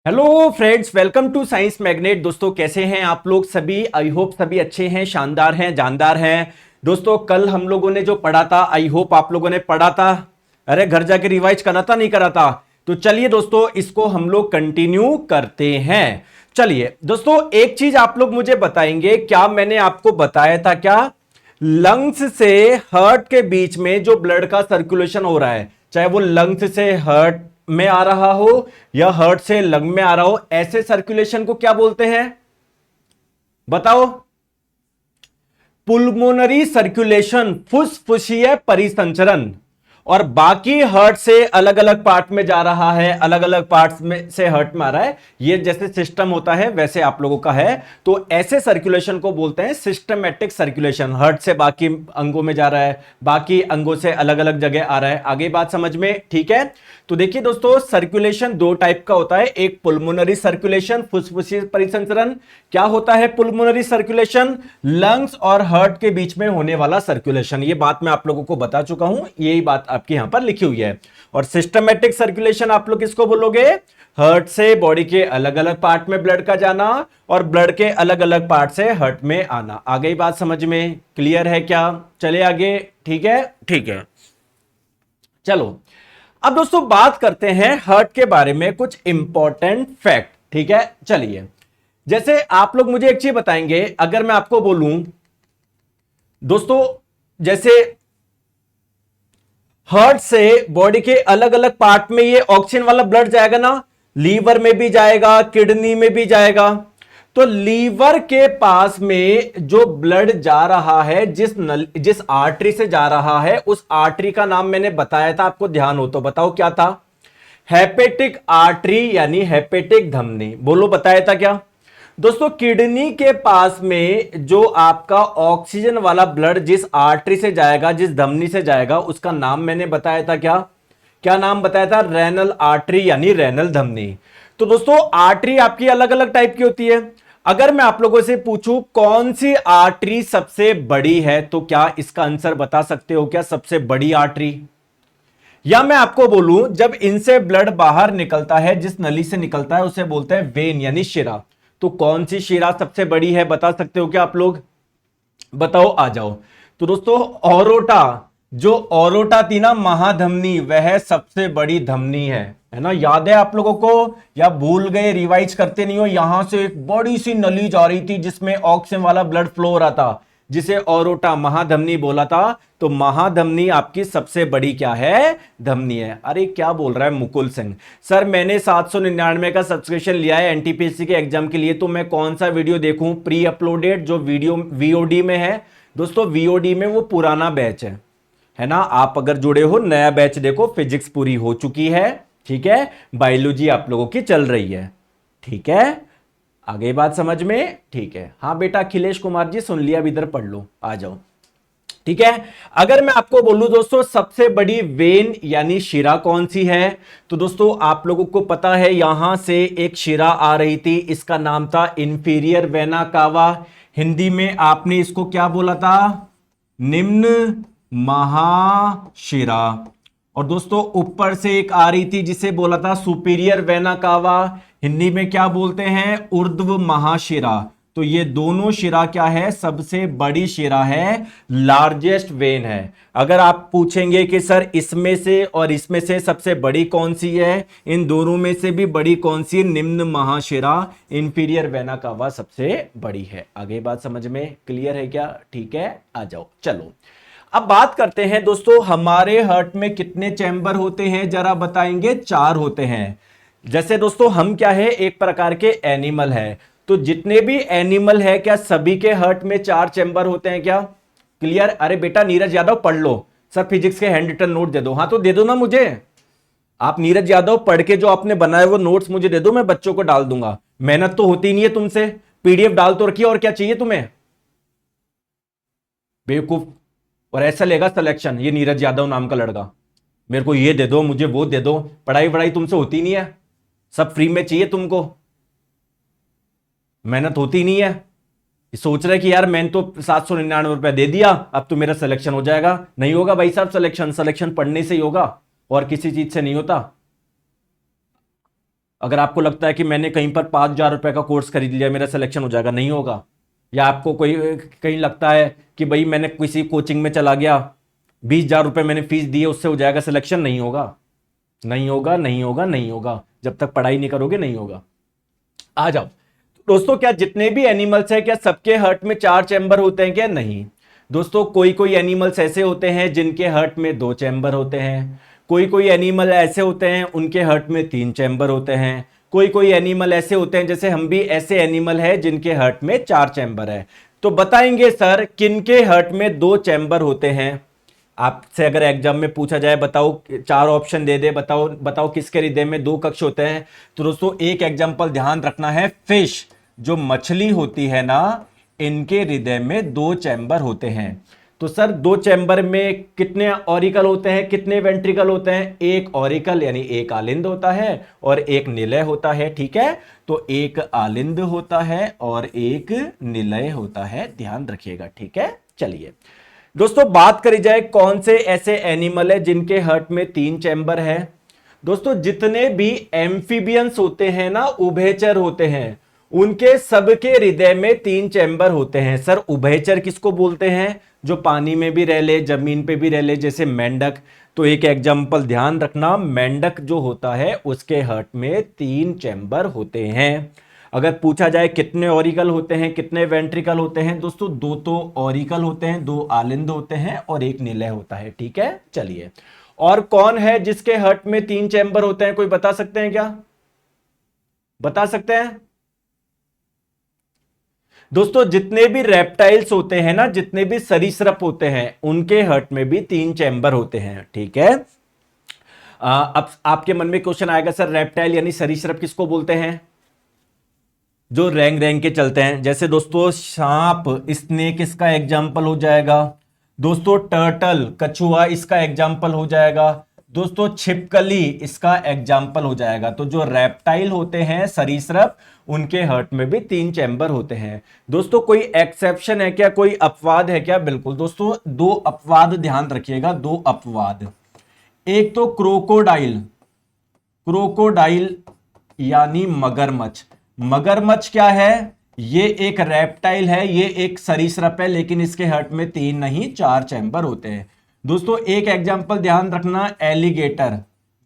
Hello friends, welcome to science magnet. दोस्तों कैसे हैं आप लोग सभी? आई होप सभी अच्छे हैं, शानदार हैं, जानदार हैं। दोस्तों कल हम लोगों ने जो पढ़ा था, आई होप आप लोगों ने पढ़ा था। अरे घर जाके रिवाइज करा था, नहीं करा था? तो चलिए दोस्तों इसको हम लोग कंटिन्यू करते हैं। चलिए दोस्तों, एक चीज आप लोग मुझे बताएंगे, क्या मैंने आपको बताया था क्या? लंग्स से हार्ट के बीच में जो ब्लड का सर्कुलेशन हो रहा है, चाहे वो लंग्स से हार्ट में आ रहा हो या हार्ट से लंग में आ रहा हो, ऐसे सर्कुलेशन को क्या बोलते हैं बताओ? पुल्मोनरी सर्कुलेशन, फुसफुसीय परिसंचरण। और बाकी हार्ट से अलग अलग पार्ट में जा रहा है, अलग अलग पार्ट्स में से हार्ट में आ रहा है, ये जैसे सिस्टम होता है वैसे आप लोगों का है। तो ऐसे सर्कुलेशन को बोलते हैं सिस्टमैटिक सर्कुलेशन। हार्ट से बाकी अंगों में जा रहा है, बाकी अंगों से अलग अलग जगह आ रहा है। आगे बात समझ में? ठीक है। तो देखिए दोस्तों, सर्कुलेशन दो टाइप का होता है। एक पुल्मोनरी सर्कुलेशन, फुसफुसीय परिसंचरण। क्या होता है पुल्मोनरी सर्कुलेशन? लंग्स और हार्ट के बीच में होने वाला सर्कुलेशन। ये बात मैं आप लोगों को बता चुका हूं, यही बात आपके यहां पर लिखी हुई है। और सिस्टमैटिक सर्कुलेशन आप लोग किसको बोलोगे? हार्ट से बॉडी के अलग अलग पार्ट में ब्लड का जाना और ब्लड के अलग अलग पार्ट से हार्ट में आना। आ गई बात समझ में? क्लियर है क्या? चले आगे। ठीक है, ठीक है। चलो अब दोस्तों बात करते हैं हार्ट के बारे में, कुछ इंपॉर्टेंट फैक्ट। ठीक है, चलिए। जैसे आप लोग मुझे एक चीज बताएंगे, अगर मैं आपको बोलूं दोस्तों, जैसे हार्ट से बॉडी के अलग अलग पार्ट में ये ऑक्सीजन वाला ब्लड जाएगा ना, लीवर में भी जाएगा, किडनी में भी जाएगा। तो लीवर के पास में जो ब्लड जा रहा है, जिस आर्टरी से जा रहा है, उस आर्टरी का नाम मैंने बताया था, आपको ध्यान हो तो बताओ क्या था? हेपेटिक आर्टरी यानी हेपेटिक धमनी। बोलो, बताया था क्या? दोस्तों किडनी के पास में जो आपका ऑक्सीजन वाला ब्लड जिस आर्टरी से जाएगा, जिस धमनी से जाएगा, उसका नाम मैंने बताया था क्या? क्या नाम बताया था? रेनल आर्टरी यानी रेनल धमनी। तो दोस्तों आर्टरी आपकी अलग अलग टाइप की होती है। अगर मैं आप लोगों से पूछूं कौन सी आर्टरी सबसे बड़ी है, तो क्या इसका आंसर बता सकते हो क्या? सबसे बड़ी आर्टरी। या मैं आपको बोलूं, जब इनसे ब्लड बाहर निकलता है, जिस नली से निकलता है उसे बोलते हैं वेन यानी शिरा। तो कौन सी शिरा सबसे बड़ी है, बता सकते हो क्या आप लोग? बताओ, आ जाओ। तो दोस्तों ऑरोटा, जो ऑरोटा थी ना महाधमनी, वह सबसे बड़ी धमनी है ना? याद है आप लोगों को या भूल गए? रिवाइज करते नहीं हो? यहां से एक बड़ी सी नली जा रही थी जिसमें ऑक्सीजन वाला ब्लड फ्लो हो रहा था, जिसे ऑरोटा महाधमनी बोला था। तो महाधमनी आपकी सबसे बड़ी क्या है? धमनी है। अरे क्या बोल रहा है मुकुल सिंह? सर मैंने 799 का सब्सक्रिप्शन लिया है एनटीपीसी के एग्जाम के लिए, तो मैं कौन सा वीडियो देखूं? प्री अपलोडेड जो वीडियो वीओडी में है। दोस्तों वीओडी में वो पुराना बैच है ना? आप अगर जुड़े हो, नया बैच देखो, फिजिक्स पूरी हो चुकी है। ठीक है, बायोलॉजी आप लोगों की चल रही है। ठीक है, आगे बात समझ में? ठीक है। हाँ बेटा अखिलेश कुमार जी, सुन लिया, अब इधर पढ़ लो, आ जाओ। ठीक है। अगर मैं आपको बोलूं दोस्तों सबसे बड़ी वेन यानी शिरा कौन सी है, तो दोस्तों आप लोगों को पता है यहां से एक शिरा आ रही थी, इसका नाम था इंफीरियर वेना कावा। हिंदी में आपने इसको क्या बोला था? निम्न महाशिरा। और दोस्तों ऊपर से एक आ रही थी जिसे बोला था सुपीरियर वेना कावा। हिंदी में क्या बोलते हैं? ऊर्ध्व महाशिरा। तो ये दोनों शिरा क्या है? सबसे बड़ी शिरा है, लार्जेस्ट वेन है। अगर आप पूछेंगे कि सर इसमें से और इसमें से सबसे बड़ी कौन सी है, इन दोनों में से भी बड़ी कौन सी? निम्न महाशिरा इंफीरियर वेना कावा सबसे बड़ी है। आगे बात समझ में क्लियर है क्या? ठीक है, आ जाओ। चलो अब बात करते हैं दोस्तों, हमारे हार्ट में कितने चैम्बर होते हैं जरा बताएंगे? 4 होते हैं। जैसे दोस्तों हम क्या है, एक प्रकार के एनिमल है, तो जितने भी एनिमल है क्या सभी के हार्ट में 4 चैम्बर होते हैं क्या? क्लियर? अरे बेटा नीरज यादव पढ़ लो, सर फिजिक्स के हैंड रिटन नोट दे दो। हाँ तो दे दो ना मुझे। आप नीरज यादव पढ़ के जो आपने बनाए वो नोट्स मुझे दे दो, मैं बच्चों को डाल दूंगा। मेहनत तो होती नहीं है तुमसे, पीडीएफ डाल तो रखिए, और क्या चाहिए तुम्हें? बेवकूफ। और ऐसा लेगा सिलेक्शन ये नीरज यादव नाम का लड़का, मेरे को ये दे दो, मुझे वो दे दो। पढ़ाई वढ़ाई तुमसे होती नहीं है, सब फ्री में चाहिए तुमको, मेहनत होती नहीं है। सोच रहे कि यार मैंने तो 799 रुपए दे दिया, अब तो मेरा सिलेक्शन हो जाएगा। नहीं होगा भाई साहब, सिलेक्शन पढ़ने से ही होगा और किसी चीज से नहीं होता। अगर आपको लगता है कि मैंने कहीं पर 5,000 रुपए का कोर्स खरीद लिया, मेरा सिलेक्शन हो जाएगा, नहीं होगा। या आपको कोई कहीं लगता है कि भाई मैंने किसी कोचिंग में चला गया, 20,000 रुपए मैंने फीस दी है, उससे हो जाएगा सिलेक्शन, नहीं होगा, नहीं होगा, नहीं होगा, नहीं होगा। जब तक पढ़ाई नहीं करोगे नहीं होगा। आ जाओ दोस्तों, क्या जितने भी एनिमल्स हैं क्या सबके हार्ट में 4 चैम्बर होते हैं क्या? नहीं दोस्तों, कोई कोई एनिमल्स ऐसे होते हैं जिनके हार्ट में 2 चैम्बर होते हैं, कोई कोई एनिमल ऐसे होते हैं उनके हार्ट में 3 चैम्बर होते हैं, कोई कोई एनिमल ऐसे होते हैं, जैसे हम भी ऐसे एनिमल है जिनके हार्ट में 4 चैम्बर है। तो बताएंगे सर किनके हार्ट में 2 चैम्बर होते हैं? आपसे अगर एग्जाम में पूछा जाए बताओ, 4 ऑप्शन दे दे, बताओ बताओ किसके हृदय में 2 कक्ष होते हैं? तो दोस्तों एक एग्जाम्पल ध्यान रखना है, फिश, जो मछली होती है ना, इनके हृदय में 2 चैम्बर होते हैं। तो सर 2 चैम्बर में कितने ऑरिकल होते हैं, कितने वेंट्रिकल होते हैं? एक ऑरिकल यानी एक आलिंद होता है और एक निलय होता है, ठीक है। तो एक आलिंद होता है और एक निलय होता है, ध्यान रखिएगा, ठीक है। चलिए दोस्तों बात करी जाए कौन से ऐसे एनिमल है जिनके हार्ट में 3 चैम्बर है। दोस्तों जितने भी एम्फीबियंस होते हैं ना, उभयचर होते हैं, उनके सबके हृदय में 3 चैम्बर होते हैं। सर उभयचर किसको बोलते हैं? जो पानी में भी रह ले, जमीन पे भी रह ले, जैसे मेंढक। तो एक एग्जांपल ध्यान रखना, मेंढक जो होता है उसके हार्ट में 3 चैम्बर होते हैं। अगर पूछा जाए कितने ऑरिकल होते हैं, कितने वेंट्रिकल होते हैं, दोस्तों 2 तो ऑरिकल होते हैं, 2 आलिंद होते हैं और एक निलय होता है, ठीक है। चलिए, और कौन है जिसके हार्ट में 3 चैम्बर होते हैं? कोई बता सकते हैं क्या? बता सकते हैं? दोस्तों जितने भी रेप्टाइल्स होते हैं ना, जितने भी सरीसृप होते हैं, उनके हार्ट में भी 3 चैम्बर होते हैं, ठीक है। अब आपके मन में क्वेश्चन आएगा, सर रेप्टाइल यानी सरीसृप किसको बोलते हैं? जो रैंग रैंग के चलते हैं, जैसे दोस्तों सांप, स्नेक इसका एग्जाम्पल हो जाएगा। दोस्तों टर्टल, कछुआ इसका एग्जाम्पल हो जाएगा। दोस्तों छिपकली इसका एग्जाम्पल हो जाएगा। तो जो रेप्टाइल होते हैं सरीसृप, उनके हार्ट में भी 3 चैम्बर होते हैं। दोस्तों कोई एक्सेप्शन है क्या, कोई अपवाद है क्या? बिल्कुल दोस्तों, 2 अपवाद ध्यान रखिएगा, 2 अपवाद। एक तो क्रोकोडाइल, क्रोकोडाइल यानी मगरमच्छ। मगरमच्छ क्या है? ये एक रेप्टाइल है, ये एक सरीसृप है, लेकिन इसके हार्ट में 3 नहीं 4 चैम्बर होते हैं। दोस्तों एक एग्जांपल ध्यान रखना, एलिगेटर,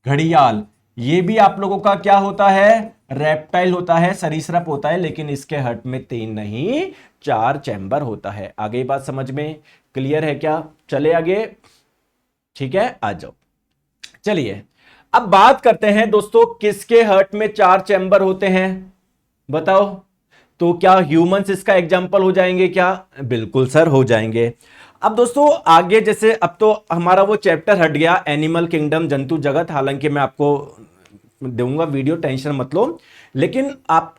घड़ियाल, ये भी आप लोगों का क्या होता है? रेप्टाइल होता है, सरीसृप होता है, लेकिन इसके हार्ट में 3 नहीं 4 चैम्बर होता है। आगे बात समझ में क्लियर है क्या? चले आगे, ठीक है, आ जाओ। चलिए अब बात करते हैं दोस्तों, किसके हार्ट में 4 चैम्बर होते हैं? बताओ। तो क्या ह्यूमंस इसका एग्जाम्पल हो जाएंगे क्या? बिल्कुल सर हो जाएंगे। अब दोस्तों आगे, जैसे अब तो हमारा वो चैप्टर हट गया एनिमल किंगडम, जंतु जगत, हालांकि मैं आपको दूंगा वीडियो, टेंशन मत लो, लेकिन आप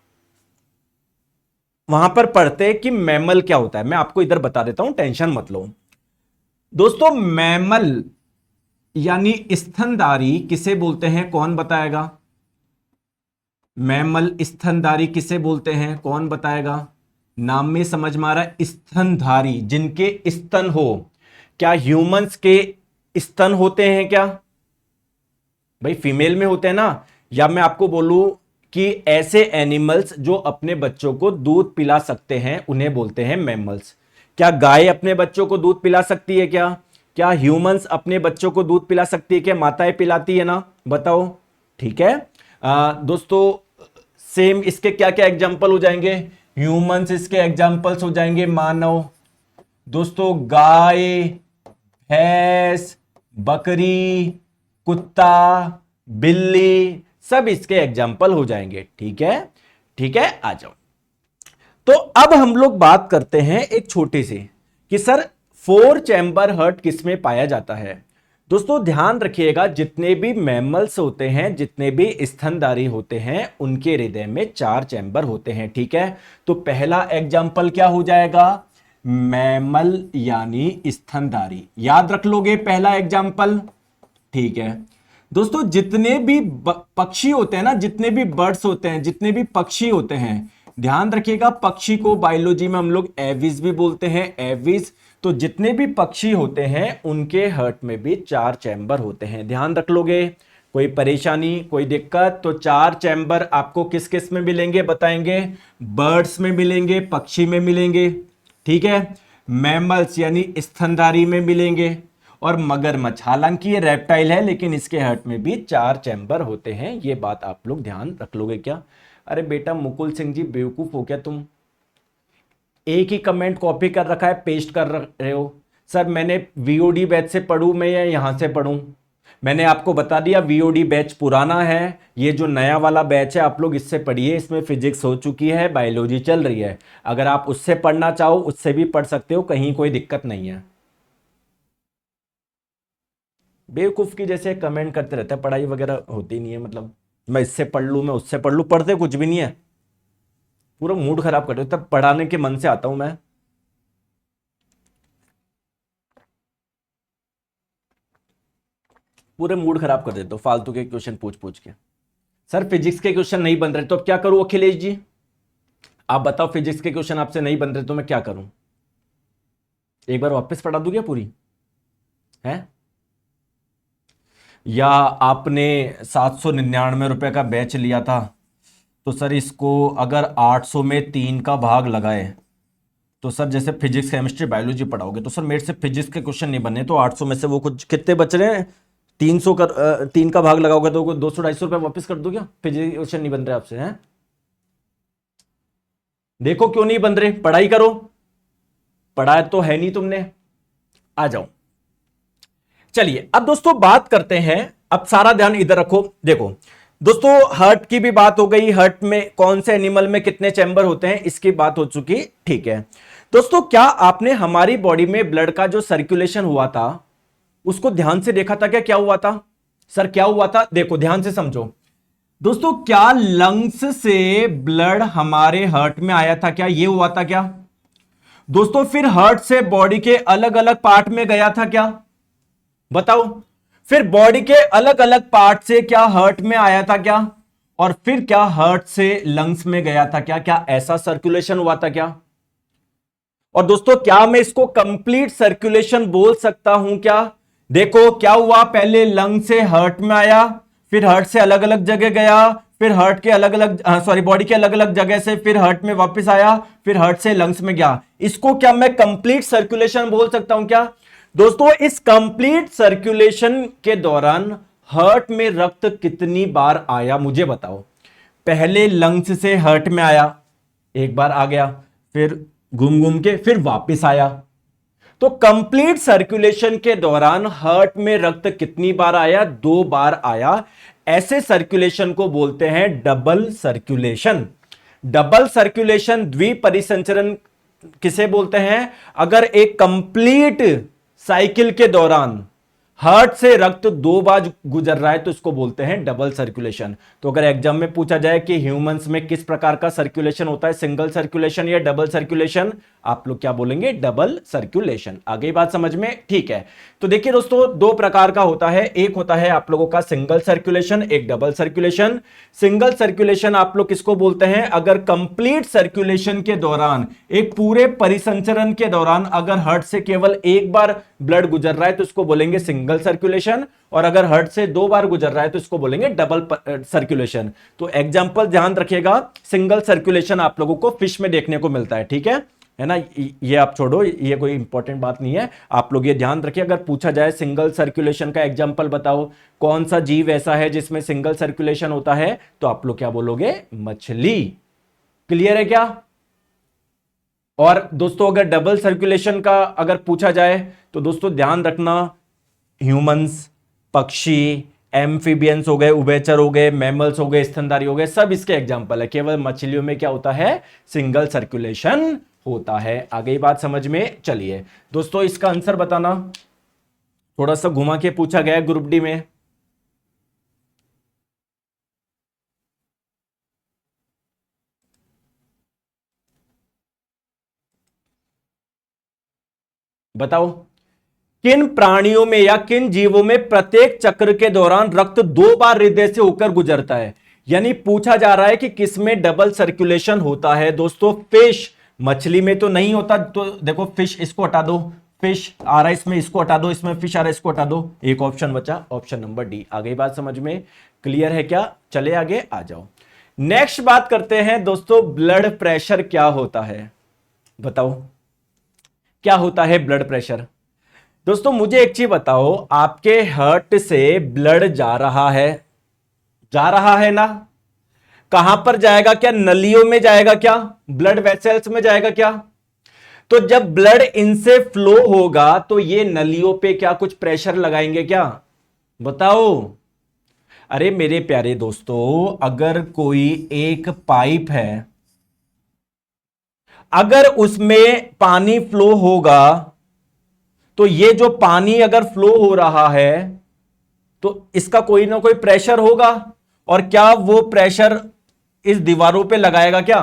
वहां पर पढ़ते कि मैमल क्या होता है, मैं आपको इधर बता देता हूं, टेंशन मत लो। दोस्तों मैमल यानी स्तनधारी किसे बोलते हैं, कौन बताएगा? मैमल स्तनधारी किसे बोलते हैं, कौन बताएगा? नाम में समझ में आ रहा है, स्तनधारी, जिनके स्तन हो। क्या ह्यूमंस के स्तन होते हैं क्या? भाई फीमेल में होते हैं ना। या मैं आपको बोलूं कि ऐसे एनिमल्स जो अपने बच्चों को दूध पिला सकते हैं, उन्हें बोलते हैं मैमल्स। क्या गाय अपने बच्चों को दूध पिला सकती है क्या? क्या ह्यूमंस अपने बच्चों को दूध पिला सकती है क्या? माताएं पिलाती है ना, बताओ, ठीक है। दोस्तों सेम इसके क्या क्या एग्जाम्पल हो जाएंगे? ह्यूमंस इसके एग्जाम्पल्स हो जाएंगे, मानव। दोस्तों गाय, भैंस, बकरी, कुत्ता, बिल्ली, सब इसके एग्जाम्पल हो जाएंगे, ठीक है, ठीक है, आ जाओ। तो अब हम लोग बात करते हैं एक छोटी सी, कि सर 4 चैम्बर हार्ट किसमें पाया जाता है। दोस्तों ध्यान रखिएगा, जितने भी मैमल्स होते हैं, जितने भी स्तनधारी होते हैं, उनके हृदय में 4 चैम्बर होते हैं, ठीक है। तो पहला एग्जाम्पल क्या हो जाएगा? मैमल यानी स्तनधारी, याद रख लोगे पहला एग्जाम्पल, ठीक है। दोस्तों जितने भी पक्षी होते हैं ना, जितने भी बर्ड्स होते हैं, जितने भी पक्षी होते हैं, ध्यान रखिएगा, पक्षी को बायोलॉजी में हम लोग एविज भी बोलते हैं, एविज। तो जितने भी पक्षी होते हैं उनके हार्ट में भी 4 चैम्बर होते हैं, ध्यान रख लोगे, कोई परेशानी, कोई दिक्कत? तो 4 चैम्बर आपको किस किस में मिलेंगे बताएंगे? बर्ड्स में मिलेंगे, पक्षी में मिलेंगे, ठीक है, मैमल्स यानी स्तनधारी में मिलेंगे, और मगरमच्छ। हालांकि ये रेप्टाइल है लेकिन इसके हार्ट में भी 4 चैम्बर होते हैं, ये बात आप लोग ध्यान रख लोगे क्या? अरे बेटा मुकुल सिंह जी बेवकूफ हो क्या तुम? एक ही कमेंट कॉपी कर रखा है, पेस्ट कर रहे हो। सर मैंने वीओडी बैच से पढ़ूं मैं या यहां से पढ़ूं? मैंने आपको बता दिया वीओडी बैच पुराना है, ये जो नया वाला बैच है आप लोग इससे पढ़िए, इसमें फिजिक्स हो चुकी है, बायोलॉजी चल रही है। अगर आप उससे पढ़ना चाहो उससे भी पढ़ सकते हो, कहीं कोई दिक्कत नहीं है। बेवकूफ की जैसे कमेंट करते रहते हैं, पढ़ाई वगैरह होती नहीं है, मतलब मैं इससे पढ़ लूं मैं उससे पढ़ लूं, पढ़ते कुछ भी नहीं है, पूरा मूड खराब कर रहे हो। तब पढ़ाने के मन से आता हूं मैं। पूरे मूड खराब कर देते हो फालतू के क्वेश्चन पूछ पूछ के। सर फिजिक्स के क्वेश्चन नहीं बन रहे तो अब क्या करूं अखिलेश जी? आप बताओ, फिजिक्स के क्वेश्चन आपसे नहीं बन रहे तो मैं क्या करूं? एक बार वापस पढ़ा दूं क्या पूरी है? या आपने 799 रुपए का बैच लिया था, तो सर इसको अगर 800 में 3 का भाग लगाए तो सर जैसे फिजिक्स केमिस्ट्री बायोलॉजी पढ़ाओगे तो सर मेरे से फिजिक्स के क्वेश्चन नहीं बने, तो 800 में से वो कुछ कितने बच रहे हैं? 300 कर 3 का भाग लगाओगे तो 200-250 रुपए वापस कर दो क्या? फिजिक्स क्वेश्चन नहीं बन रहे आपसे हैं? देखो क्यों नहीं बन रहे, पढ़ाई करो, पढ़ाया तो है नहीं तुमने। आ जाओ, चलिए अब दोस्तों बात करते हैं। अब सारा ध्यान इधर रखो। देखो दोस्तों हार्ट की भी बात हो गई, हार्ट में कौन से एनिमल में कितने चैम्बर होते हैं इसकी बात हो चुकी, ठीक है। दोस्तों क्या आपने हमारी बॉडी में ब्लड का जो सर्कुलेशन हुआ था उसको ध्यान से देखा था क्या? क्या हुआ था सर, क्या हुआ था? देखो ध्यान से समझो दोस्तों, क्या लंग्स से ब्लड हमारे हार्ट में आया था क्या? ये हुआ था क्या दोस्तों? फिर हार्ट से बॉडी के अलग अलग पार्ट में गया था क्या? बताओ, फिर बॉडी के अलग अलग पार्ट से क्या हार्ट में आया था क्या? और फिर क्या हार्ट से लंग्स में गया था क्या? क्या ऐसा सर्कुलेशन हुआ था क्या? और दोस्तों क्या मैं इसको कंप्लीट सर्कुलेशन बोल सकता हूं क्या? देखो क्या हुआ, पहले लंग से हार्ट में आया, फिर हार्ट से अलग अलग जगह गया, फिर हार्ट के अलग अलग सॉरी बॉडी के अलग अलग जगह से फिर हार्ट में वापस आया, फिर हार्ट से लंग्स में गया। इसको क्या मैं कंप्लीट सर्कुलेशन बोल सकता हूं क्या? दोस्तों इस कंप्लीट सर्कुलेशन के दौरान हार्ट में रक्त कितनी बार आया मुझे बताओ? पहले लंग्स से हार्ट में आया, एक बार आ गया, फिर घूम घूम के फिर वापस आया। तो कंप्लीट सर्कुलेशन के दौरान हार्ट में रक्त कितनी बार आया? 2 बार आया। ऐसे सर्कुलेशन को बोलते हैं डबल सर्कुलेशन। डबल सर्कुलेशन, द्विपरिसंचरण किसे बोलते हैं? अगर एक कंप्लीट साइकिल के दौरान हार्ट से रक्त 2 बार गुजर रहा है तो इसको बोलते हैं डबल सर्कुलेशन। तो अगर एग्जाम में पूछा जाए कि ह्यूमंस में किस प्रकार का सर्कुलेशन होता है, सिंगल सर्कुलेशन या डबल सर्कुलेशन, आप लोग क्या बोलेंगे? Double circulation. आ गई बात समझ में? ठीक है। तो देखिए दोस्तों 2 प्रकार का होता है, एक होता है आप लोगों का सिंगल सर्कुलेशन, एक डबल सर्कुलेशन। सिंगल सर्कुलेशन आप लोग किसको बोलते हैं? अगर कंप्लीट सर्कुलेशन के दौरान, एक पूरे परिसंचरण के दौरान अगर हार्ट से केवल 1 बार ब्लड गुजर रहा है तो इसको बोलेंगे सिंगल सर्कुलेशन, और अगर हार्ट से 2 बार गुजर रहा है तो इसको बोलेंगे डबल सर्कुलेशन। तो एग्जांपल ध्यान रखिएगा, सिंगल सर्कुलेशन आप लोगों को फिश में देखने को मिलता है, ठीक है ना? ये आप छोड़ो, ये कोई इंपॉर्टेंट बात नहीं है, आप लोग ये ध्यान रखिए। अगर पूछा जाए सिंगल सर्कुलेशन का एग्जांपल बताओ, कौन सा जीव ऐसा है जिसमें सिंगल सर्कुलेशन होता है, तो आप लोग क्या बोलोगे? मछली। क्लियर है क्या? और दोस्तों अगर डबल सर्कुलेशन का अगर पूछा जाए तो दोस्तों ध्यान रखना, ह्यूमंस, पक्षी, एम्फीबियंस हो गए, उभयचर हो गए, मैमल्स हो गए, स्तनधारी हो गए, सब इसके एग्जांपल है। केवल मछलियों में क्या होता है? सिंगल सर्कुलेशन होता है। आ गई बात समझ में? चलिए दोस्तों इसका आंसर बताना, थोड़ा सा घुमा के पूछा गया ग्रुप डी में। बताओ किन प्राणियों में या किन जीवों में प्रत्येक चक्र के दौरान रक्त 2 बार हृदय से होकर गुजरता है? यानी पूछा जा रहा है कि किसमें डबल सर्कुलेशन होता है। दोस्तों फिश, मछली में तो नहीं होता, तो देखो फिश इसको हटा दो, फिश आ रहा है इसमें, इसको हटा दो, इसमें फिश आ रहा है, इसको हटा दो, एक ऑप्शन बचा, ऑप्शन नंबर डी। आ गई बात समझ में? क्लियर है क्या? चले आगे आ जाओ। नेक्स्ट बात करते हैं दोस्तों, ब्लड प्रेशर क्या होता है? बताओ क्या होता है ब्लड प्रेशर? दोस्तों मुझे एक चीज बताओ, आपके हार्ट से ब्लड जा रहा है ना? कहां पर जाएगा? क्या नलियों में जाएगा? क्या ब्लड वेसल्स में जाएगा? क्या? तो जब ब्लड इनसे फ्लो होगा तो ये नलियों पे क्या कुछ प्रेशर लगाएंगे क्या? बताओ। अरे मेरे प्यारे दोस्तों, अगर कोई एक पाइप है, अगर उसमें पानी फ्लो होगा तो ये जो पानी अगर फ्लो हो रहा है तो इसका कोई ना कोई प्रेशर होगा, और क्या वो प्रेशर इस दीवारों पे लगाएगा क्या?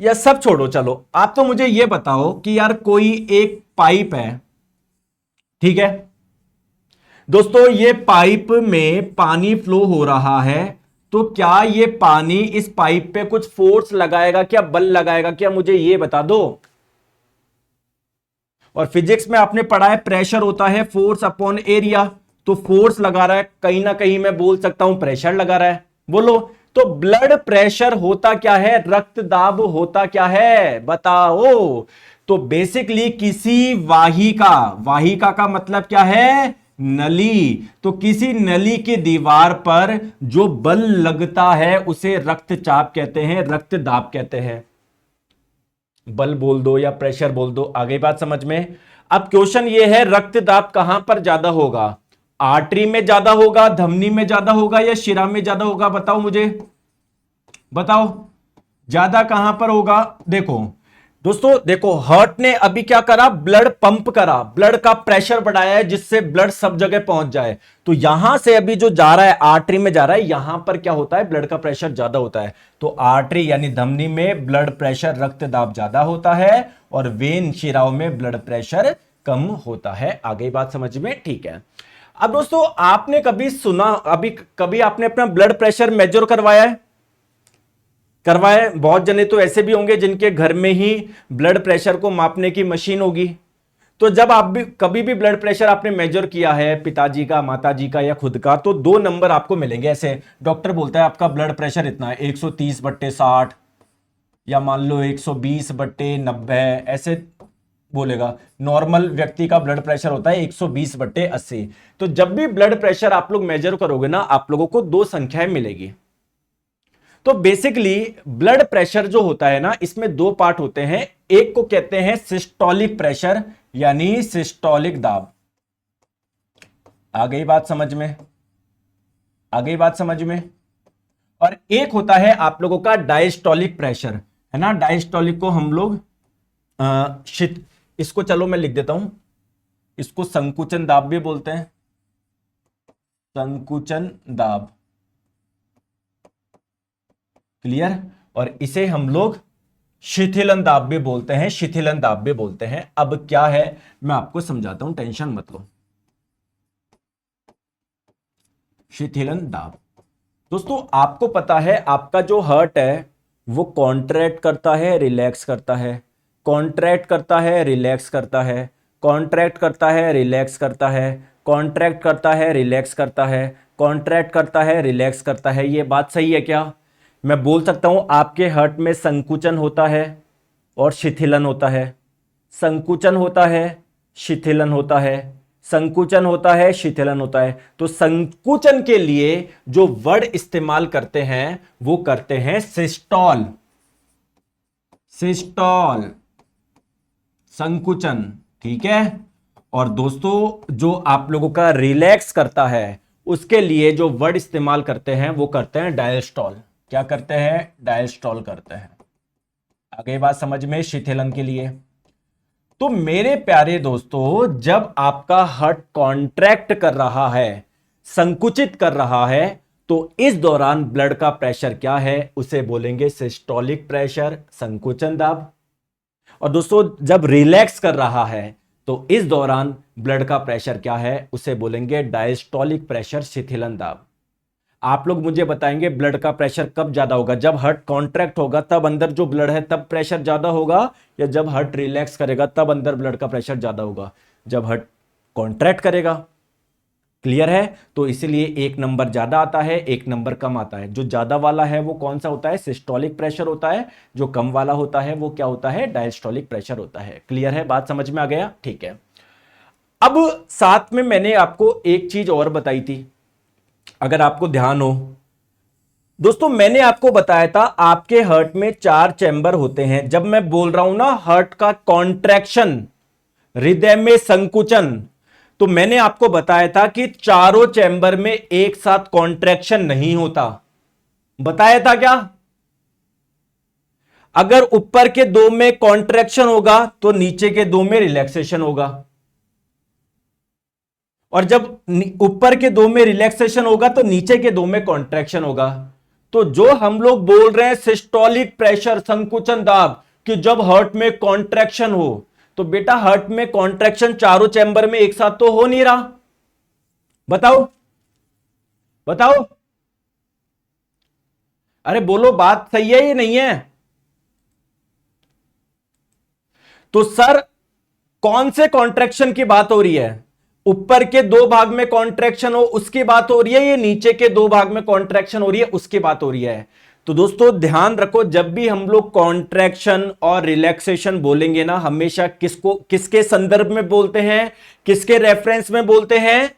या सब छोड़ो, चलो आप तो मुझे ये बताओ कि यार कोई एक पाइप है, ठीक है दोस्तों, ये पाइप में पानी फ्लो हो रहा है, तो क्या ये पानी इस पाइप पे कुछ फोर्स लगाएगा क्या, बल लगाएगा क्या? मुझे ये बता दो। और फिजिक्स में आपने पढ़ा है प्रेशर होता है फोर्स अपॉन एरिया, तो फोर्स लगा रहा है, कहीं ना कहीं मैं बोल सकता हूं प्रेशर लगा रहा है। बोलो। तो ब्लड प्रेशर होता क्या है? रक्त दाब होता क्या है? बताओ। तो बेसिकली किसी वाहिका का मतलब क्या है? नली। तो किसी नली की दीवार पर जो बल लगता है उसे रक्तचाप कहते हैं, रक्त दाब कहते हैं। बल बोल दो या प्रेशर बोल दो, आगे बात समझ में। अब क्वेश्चन ये है, रक्त दाब कहां पर ज्यादा होगा? आर्टरी में ज्यादा होगा, धमनी में ज्यादा होगा, या शिरा में ज्यादा होगा? बताओ मुझे, बताओ ज्यादा कहां पर होगा? देखो दोस्तों, देखो हार्ट ने अभी क्या करा? ब्लड पंप करा, ब्लड का प्रेशर बढ़ाया है जिससे ब्लड सब जगह पहुंच जाए। तो यहां से अभी जो जा रहा है आर्टरी में जा रहा है, यहां पर क्या होता है? ब्लड का प्रेशर ज्यादा होता है। तो आर्टरी यानी धमनी में ब्लड प्रेशर, रक्त दाब ज्यादा होता है, और वेन शिराओं में ब्लड प्रेशर कम होता है। आगे बात समझ में? ठीक है। अब दोस्तों आपने कभी सुना, कभी आपने अपना ब्लड प्रेशर मेजर करवाया है? करवाए। बहुत जने तो ऐसे भी होंगे जिनके घर में ही ब्लड प्रेशर को मापने की मशीन होगी। तो जब आप भी कभी भी ब्लड प्रेशर आपने मेजर किया है, पिताजी का, माताजी का या खुद का, तो 2 नंबर आपको मिलेंगे। ऐसे डॉक्टर बोलता है आपका ब्लड प्रेशर इतना है, 130/60, या मान लो 120/90, ऐसे बोलेगा। नॉर्मल व्यक्ति का ब्लड प्रेशर होता है 120/80। तो जब भी ब्लड प्रेशर आप लोग मेजर करोगे ना, आप लोगों को 2 संख्याएं मिलेगी। तो बेसिकली ब्लड प्रेशर जो होता है ना, इसमें 2 पार्ट होते हैं। एक को कहते हैं सिस्टोलिक प्रेशर, यानी सिस्टोलिक दाब। आ गई बात समझ में? आ गई बात समझ में? और एक होता है आप लोगों का डायस्टोलिक प्रेशर, है ना। डायस्टोलिक को हम लोग इसको चलो मैं लिख देता हूं, इसको संकुचन दाब भी बोलते हैं, संकुचन दाब। क्लियर? और इसे हम लोग शिथिलन दाब भी बोलते हैं, शिथिलन दाब भी बोलते हैं। अब क्या है मैं आपको समझाता हूं, टेंशन मत लो। शिथिलन दाब दोस्तों, आपको पता है आपका जो हार्ट है वो कॉन्ट्रैक्ट करता है, रिलैक्स करता है, कॉन्ट्रैक्ट करता है, रिलैक्स करता है, कॉन्ट्रैक्ट करता है, रिलैक्स करता है, कॉन्ट्रैक्ट करता है, रिलैक्स करता है, कॉन्ट्रैक्ट करता है, रिलैक्स करता है। ये बात सही है क्या? मैं बोल सकता हूं आपके हार्ट में संकुचन होता है और शिथिलन होता है, संकुचन होता है, शिथिलन होता है, संकुचन होता है, शिथिलन होता है। तो संकुचन के लिए जो वर्ड इस्तेमाल करते हैं वो करते हैं सिस्टोल, सिस्टोल, संकुचन, ठीक है। और दोस्तों जो आप लोगों का रिलैक्स करता है उसके लिए जो वर्ड इस्तेमाल करते हैं वो करते हैं डायस्टोल। क्या करते हैं? डायस्टोल करते हैं। आगे बात समझ में? शिथिलन के लिए। तो मेरे प्यारे दोस्तों, जब आपका हार्ट कॉन्ट्रैक्ट कर रहा है, संकुचित कर रहा है, तो इस दौरान ब्लड का प्रेशर क्या है? उसे बोलेंगे सिस्टोलिक प्रेशर, संकुचन दाब। और दोस्तों जब रिलैक्स कर रहा है तो इस दौरान ब्लड का प्रेशर क्या है? उसे बोलेंगे डायस्टोलिक प्रेशर, शिथिलन दाब। आप लोग मुझे बताएंगे ब्लड का प्रेशर कब ज्यादा होगा, जब हार्ट कॉन्ट्रैक्ट होगा तब अंदर जो ब्लड है तब प्रेशर ज्यादा होगा, या जब हार्ट रिलैक्स करेगा तब अंदर ब्लड का प्रेशर ज्यादा होगा? जब हार्ट कॉन्ट्रैक्ट करेगा। क्लियर है? तो इसीलिए एक नंबर ज्यादा आता है, एक नंबर कम आता है। जो ज्यादा वाला है वो कौन सा होता है? सिस्टोलिक प्रेशर होता है। जो कम वाला होता है वो क्या होता है? डायस्टोलिक प्रेशर होता है। क्लियर है? बात समझ में आ गया? ठीक है। अब साथ में मैंने आपको एक चीज और बताई थी, अगर आपको ध्यान हो दोस्तों, मैंने आपको बताया था आपके हार्ट में 4 चैम्बर होते हैं। जब मैं बोल रहा हूं ना हार्ट का कॉन्ट्रैक्शन, हृदय में संकुचन, तो मैंने आपको बताया था कि चारों चैम्बर में एक साथ कॉन्ट्रैक्शन नहीं होता। बताया था क्या? अगर ऊपर के दो में कॉन्ट्रैक्शन होगा तो नीचे के दो में रिलैक्सेशन होगा, और जब ऊपर के दो में रिलैक्सेशन होगा तो नीचे के दो में कॉन्ट्रैक्शन होगा। तो जो हम लोग बोल रहे हैं सिस्टोलिक प्रेशर, संकुचन दाब, कि जब हार्ट में कॉन्ट्रैक्शन हो, तो बेटा हार्ट में कॉन्ट्रैक्शन चारों चैम्बर में एक साथ तो हो नहीं रहा। बताओ बताओ, अरे बोलो, बात सही है या नहीं है? तो सर कौन से कॉन्ट्रैक्शन की बात हो रही है? ऊपर के दो भाग में कॉन्ट्रैक्शन हो उसकी बात हो रही है, ये नीचे के दो भाग में कॉन्ट्रैक्शन हो रही है उसकी बात हो रही है? तो दोस्तों ध्यान रखो, जब भी हम लोग कॉन्ट्रैक्शन और रिलैक्सेशन बोलेंगे ना, हमेशा किसको, किसके संदर्भ में बोलते हैं, किसके रेफरेंस में बोलते हैं?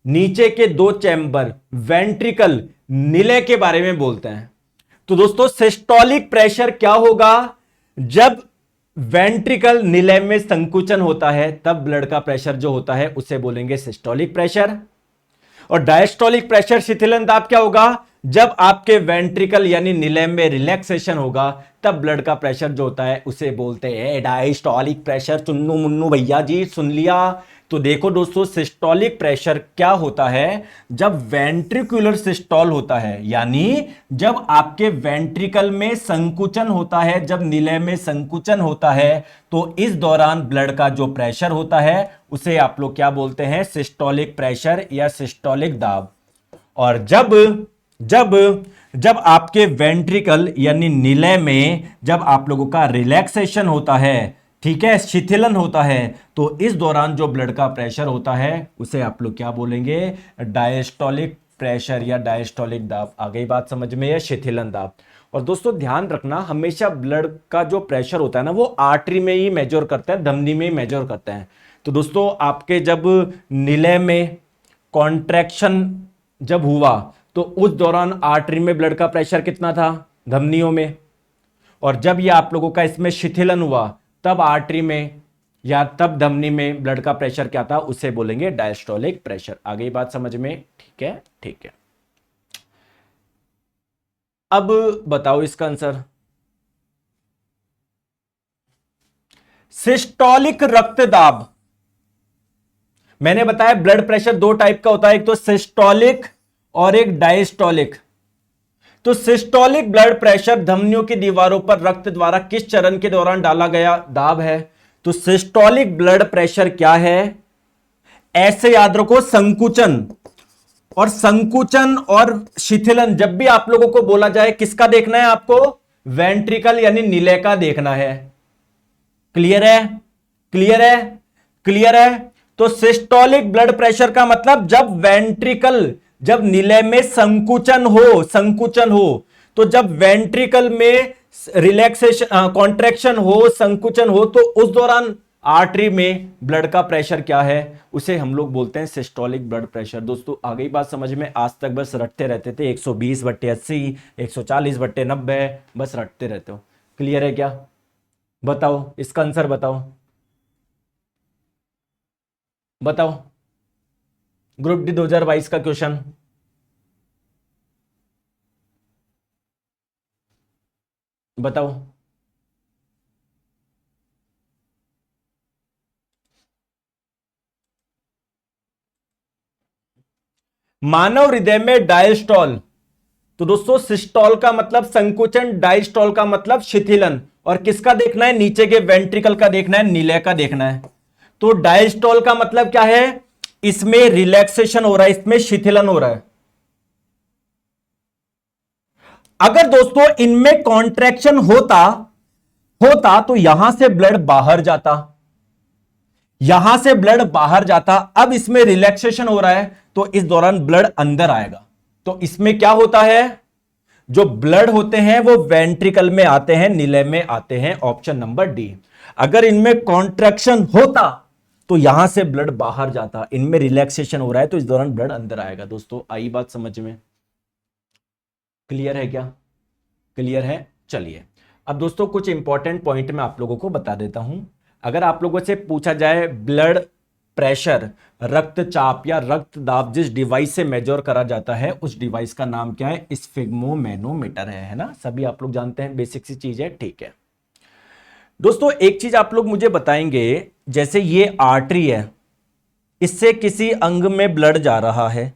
नीचे के दो चैम्बर, वेंट्रिकल, निलय के बारे में बोलते हैं। तो दोस्तों सिस्टोलिक प्रेशर क्या होगा? जब वेंट्रिकल निलय में संकुचन होता है तब ब्लड का प्रेशर जो होता है उसे बोलेंगे सिस्टोलिक प्रेशर। और डायस्टोलिक प्रेशर, शिथिलन दाब, क्या होगा? जब आपके वेंट्रिकल यानी निलय में रिलैक्सेशन होगा तब ब्लड का प्रेशर जो होता है उसे बोलते हैं डायस्टोलिक प्रेशर। चुन्नू मुन्नू भैया जी सुन लिया? तो देखो दोस्तों, सिस्टोलिक प्रेशर क्या होता है? जब वेंट्रिकुलर सिस्टोल होता है, यानी जब आपके वेंट्रिकल में संकुचन होता है, जब निलय में संकुचन होता है, तो इस दौरान ब्लड का जो प्रेशर होता है उसे आप लोग क्या बोलते हैं? सिस्टोलिक प्रेशर या सिस्टोलिक दाब। और जब जब जब आपके वेंट्रिकल यानी निलय में जब आप लोगों का रिलैक्सेशन होता है, ठीक है, शिथिलन होता है, तो इस दौरान जो ब्लड का प्रेशर होता है उसे आप लोग क्या बोलेंगे? डायस्टोलिक प्रेशर या डायस्टोलिक दाब। आ गई बात समझ में? या शिथिलन दाब। और दोस्तों ध्यान रखना, हमेशा ब्लड का जो प्रेशर होता है ना वो आर्टरी में ही मेजर करते हैं, धमनी में ही मेजर करते हैं। तो दोस्तों आपके जब निलय में कॉन्ट्रैक्शन जब हुआ तो उस दौरान आर्टरी में ब्लड का प्रेशर कितना था? धमनियों में। और जब ये आप लोगों का इसमें शिथिलन हुआ तब आर्टरी में या तब धमनी में ब्लड का प्रेशर क्या था? उसे बोलेंगे डायस्टोलिक प्रेशर। आ गई बात समझ में? ठीक है, ठीक है। अब बताओ इसका आंसर। सिस्टोलिक रक्तदाब, मैंने बताया ब्लड प्रेशर दो टाइप का होता है, एक तो सिस्टोलिक और एक डायस्टोलिक। तो सिस्टोलिक ब्लड प्रेशर धमनियों की दीवारों पर रक्त द्वारा किस चरण के दौरान डाला गया दाब है? तो सिस्टोलिक ब्लड प्रेशर क्या है? ऐसे याद रखो, संकुचन और शिथिलन जब भी आप लोगों को बोला जाए किसका देखना है आपको? वेंट्रिकल यानी निलय का देखना है। क्लियर है? क्लियर है? क्लियर है? तो सिस्टोलिक ब्लड प्रेशर का मतलब जब वेंट्रिकल, जब निलय में संकुचन हो, तो जब वेंट्रिकल में रिलैक्सेशन, कॉन्ट्रैक्शन हो, संकुचन हो, तो उस दौरान आर्टरी में ब्लड का प्रेशर क्या है? उसे हम लोग बोलते हैं सिस्टोलिक ब्लड प्रेशर। दोस्तों आ गई बात समझ में? आज तक बस रटते रहते थे 120/80, 140/90, बस रटते रहते हो। क्लियर है क्या? बताओ इसका आंसर, बताओ बताओ। ग्रुप डी 2022 का क्वेश्चन बताओ। मानव हृदय में डायस्टोल, तो दोस्तों सिस्टोल का मतलब संकुचन, डायस्टोल का मतलब शिथिलन। और किसका देखना है? नीचे के वेंट्रिकल का देखना है, निलय का देखना है। तो डायस्टोल का मतलब क्या है? इसमें रिलैक्सेशन हो रहा है, इसमें शिथिलन हो रहा है। अगर दोस्तों इनमें कॉन्ट्रैक्शन होता होता तो यहां से ब्लड बाहर जाता, यहां से ब्लड बाहर जाता। अब इसमें रिलैक्सेशन हो रहा है तो इस दौरान ब्लड अंदर आएगा। तो इसमें क्या होता है, जो ब्लड होते हैं वो वेंट्रिकल में आते हैं, निलय में आते हैं। Option number D. अगर इनमें कॉन्ट्रैक्शन होता तो यहां से ब्लड बाहर जाता, इनमें रिलैक्सेशन हो रहा है तो इस दौरान ब्लड अंदर आएगा। दोस्तों आई बात समझ में? क्लियर है क्या? क्लियर है। चलिए अब दोस्तों कुछ इंपॉर्टेंट पॉइंट मैं आप लोगों को बता देता हूं। अगर आप लोगों से पूछा जाए ब्लड प्रेशर, रक्तचाप या रक्त दाब जिस डिवाइस से मेजर करा जाता है उस डिवाइस का नाम क्या है? स्फिग्मोमेनोमीटर है ना? सभी आप लोग जानते हैं, बेसिक सी चीज है, ठीक है। दोस्तों एक चीज आप लोग मुझे बताएंगे, जैसे ये आर्टरी है, इससे किसी अंग में ब्लड जा रहा है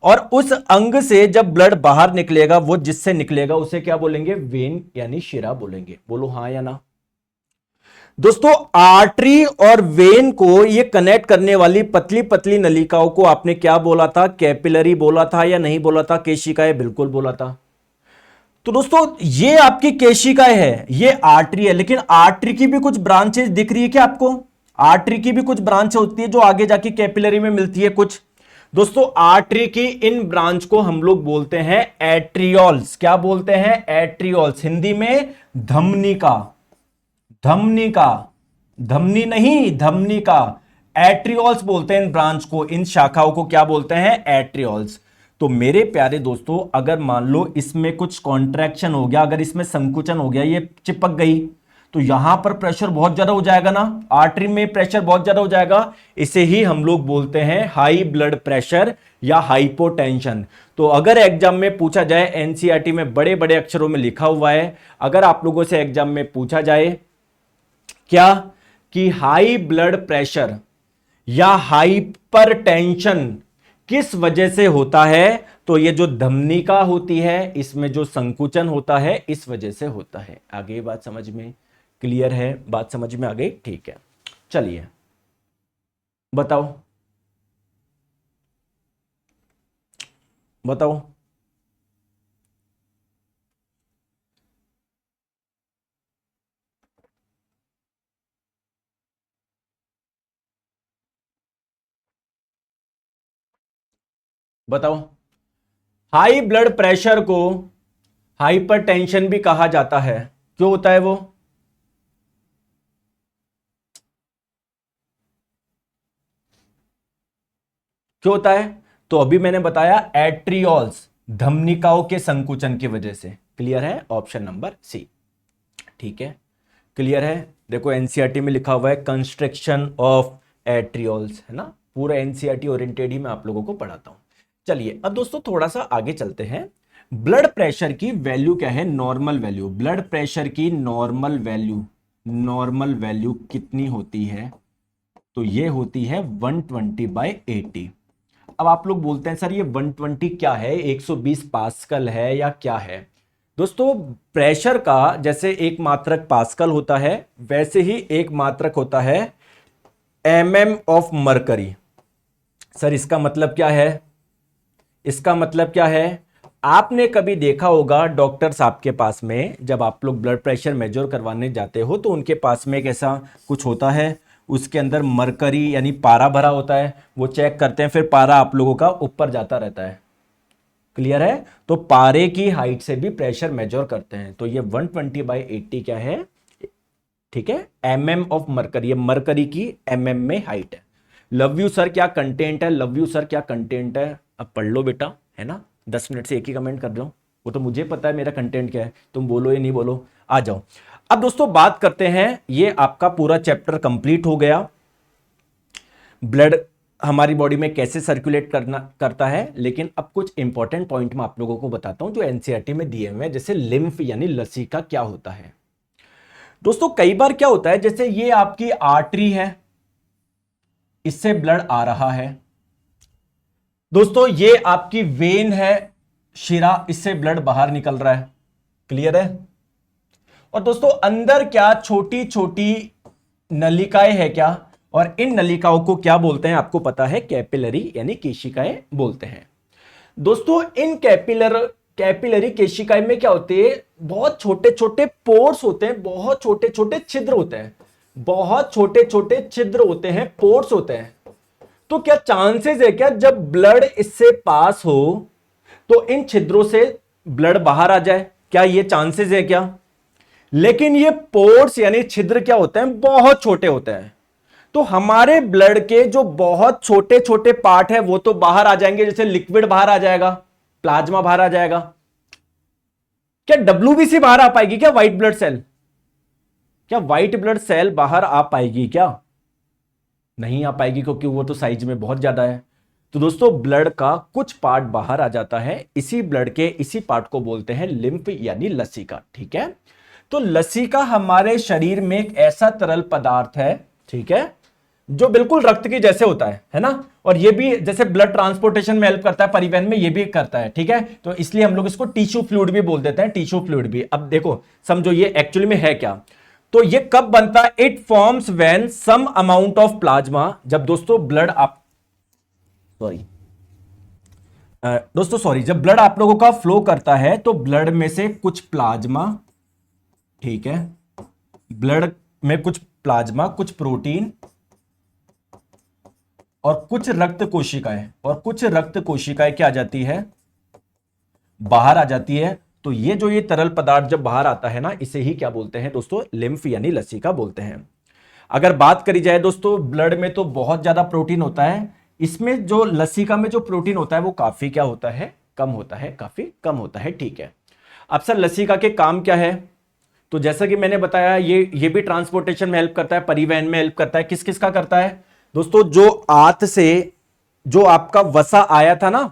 और उस अंग से जब ब्लड बाहर निकलेगा, वो जिससे निकलेगा उसे क्या बोलेंगे? वेन यानी शिरा बोलेंगे। बोलो हां या ना। दोस्तों आर्टरी और वेन को ये कनेक्ट करने वाली पतली पतली नलिकाओं को आपने क्या बोला था? कैपिलरी बोला था या नहीं बोला था? केशिकाएं, बिल्कुल बोला था। तो दोस्तों ये आपकी केशिकाएं है, ये आर्टरी है, लेकिन आर्टरी की भी कुछ ब्रांचेस दिख रही है क्या आपको? आर्टरी की भी कुछ ब्रांच होती है जो आगे जाके कैपिलरी में मिलती है कुछ। दोस्तों आर्टरी की इन ब्रांच को हम लोग बोलते हैं एट्रियोल्स। क्या बोलते हैं? एट्रियोल्स। हिंदी में धमनी का, धमनी का, धमनी नहीं धमनी का, एट्रियोल्स बोलते हैं इन ब्रांच को, इन शाखाओं को क्या बोलते हैं? एट्रियोल्स। तो मेरे प्यारे दोस्तों अगर मान लो इसमें कुछ कॉन्ट्रैक्शन हो गया, अगर इसमें संकुचन हो गया, ये चिपक गई, तो यहां पर प्रेशर बहुत ज्यादा हो जाएगा ना, आर्टरी में प्रेशर बहुत ज्यादा हो जाएगा। इसे ही हम लोग बोलते हैं हाई ब्लड प्रेशर या हाइपोटेंशन। तो अगर एग्जाम में पूछा जाए, एनसीईआरटी में बड़े बड़े अक्षरों में लिखा हुआ है, अगर आप लोगों से एग्जाम में पूछा जाए क्या कि हाई ब्लड प्रेशर या हाइपरटेंशन किस वजह से होता है, तो ये जो धमनिका होती है इसमें जो संकुचन होता है इस वजह से होता है। आगे बात समझ में? क्लियर है? बात समझ में आ गई? ठीक है। चलिए बताओ, बताओ। बताओ। हाई ब्लड प्रेशर को हाइपरटेंशन भी कहा जाता है। क्यों होता है वो? क्यों होता है? तो अभी मैंने बताया एट्रियोल्स, धमनिकाओं के संकुचन की वजह से। क्लियर है? Option number C. ठीक है, क्लियर है। देखो एनसीईआरटी में लिखा हुआ है कंस्ट्रक्शन ऑफ एट्रियोल्स, है ना? पूरा एनसीईआरटी ओरिएंटेड ही मैं आप लोगों को पढ़ाता हूं। चलिए अब दोस्तों थोड़ा सा आगे चलते हैं। ब्लड प्रेशर की वैल्यू क्या है? Normal value. ब्लड प्रेशर की नॉर्मल वैल्यू, नॉर्मल वैल्यू कितनी होती है? तो ये होती है 120/80। अब आप लोग बोलते हैं सर ये 120 क्या है, 120 पास्कल है या क्या है? दोस्तों प्रेशर का जैसे एक मात्रक पास्कल होता है, वैसे ही एक मात्रक होता है ऑफ मरकरी। सर इसका मतलब क्या है? इसका मतलब क्या है? आपने कभी देखा होगा डॉक्टर साहब के पास में, जब आप लोग ब्लड प्रेशर मेजर करवाने जाते हो तो उनके पास में एक ऐसा कुछ होता है, उसके अंदर मरकरी यानी पारा भरा होता है, वो चेक करते हैं, फिर पारा आप लोगों का ऊपर जाता रहता है। क्लियर है? तो पारे की हाइट से भी प्रेशर मेजर करते हैं। तो ये 120/80 क्या है? ठीक है, ऑफ मरकरी। ये मरकरी की में हाइट है। लव यू सर क्या कंटेंट है? लव यू सर क्या कंटेंट है? अब पढ़ लो बेटा, है ना? 10 मिनट से एक ही कमेंट कर रहे हो, वो तो मुझे पता है मेरा कंटेंट क्या है, तुम बोलो या नहीं बोलो, आ जाओ। अब दोस्तों बात करते हैं, ये आपका पूरा चैप्टर कंप्लीट हो गया। ब्लड हमारी बॉडी में कैसे सर्कुलेट करता है, लेकिन अब कुछ इंपॉर्टेंट पॉइंट मैं आप लोगों को बताता हूं जो एनसीईआरटी में दिए हुए हैं, जैसे लिम्फ यानी लसीका क्या होता है। दोस्तों कई बार क्या होता है, जैसे ये आपकी आर्टरी है, इससे ब्लड आ रहा है। दोस्तों ये आपकी वेन है, शिरा, इससे ब्लड बाहर निकल रहा है। क्लियर है? और दोस्तों अंदर क्या छोटी छोटी नलिकाएं है क्या, और इन नलिकाओं को क्या बोलते हैं आपको पता है? कैपिलरी यानी केशिकाएं बोलते हैं। दोस्तों इन कैपिलरी केशिकाएं में क्या होते हैं, बहुत छोटे छोटे पोर्स होते हैं, बहुत छोटे छोटे छिद्र होते हैं, बहुत छोटे छोटे छिद्र होते हैं, पोर्स होते हैं। तो क्या चांसेस है क्या जब ब्लड इससे पास हो तो इन छिद्रों से ब्लड बाहर आ जाए, क्या ये चांसेस है क्या? लेकिन ये पोर्स यानी छिद्र क्या होते हैं, बहुत छोटे होते हैं। तो हमारे ब्लड के जो बहुत छोटे छोटे पार्ट है वो तो बाहर आ जाएंगे, जैसे लिक्विड बाहर आ जाएगा, प्लाज्मा बाहर आ जाएगा। क्या डब्ल्यूबीसी बाहर आ पाएगी क्या, व्हाइट ब्लड सेल? क्या व्हाइट ब्लड सेल बाहर आ पाएगी क्या? नहीं आ पाएगी, क्योंकि वो तो साइज में बहुत ज्यादा है। तो दोस्तों ब्लड का कुछ पार्ट बाहर आ जाता है, इसी ब्लड के इसी पार्ट को बोलते हैं लिम्फ यानी लसीका। ठीक है, तो लसीका हमारे शरीर में एक ऐसा तरल पदार्थ है, ठीक है, जो बिल्कुल रक्त के जैसे होता है ना, और ये भी जैसे ब्लड ट्रांसपोर्टेशन में हेल्प करता है, परिवहन में ये भी करता है। ठीक है, तो इसलिए हम लोग इसको टिश्यू फ्लूइड भी बोल देते हैं, टिश्यू फ्लूइड भी। अब देखो समझो ये एक्चुअली में है क्या। तो ये कब बनता है, it forms when some amount of plasma, जब दोस्तों ब्लड जब ब्लड आप लोगों का फ्लो करता है तो ब्लड में से कुछ प्लाज्मा, ठीक है, ब्लड में कुछ प्लाज्मा, कुछ प्रोटीन और कुछ रक्त कोशिकाएं क्या आ जाती है, बाहर आ जाती है। तो ये तरल पदार्थ जब बाहर आता है ना, इसे ही क्या बोलते हैं दोस्तों, लिम्फ यानी लसीका बोलते हैं। अगर बात करी जाए दोस्तों, ब्लड में तो बहुत ज्यादा प्रोटीन होता है, इसमें जो लसीका में जो प्रोटीन होता है वो काफी क्या होता है, कम होता है, काफी कम होता है। ठीक है, अब सर लसीका के काम क्या है? तो जैसा कि मैंने बताया ये भी ट्रांसपोर्टेशन में हेल्प करता है, परिवहन में हेल्प करता है। किस किस का करता है दोस्तों? जो आंत से जो आपका वसा आया था ना,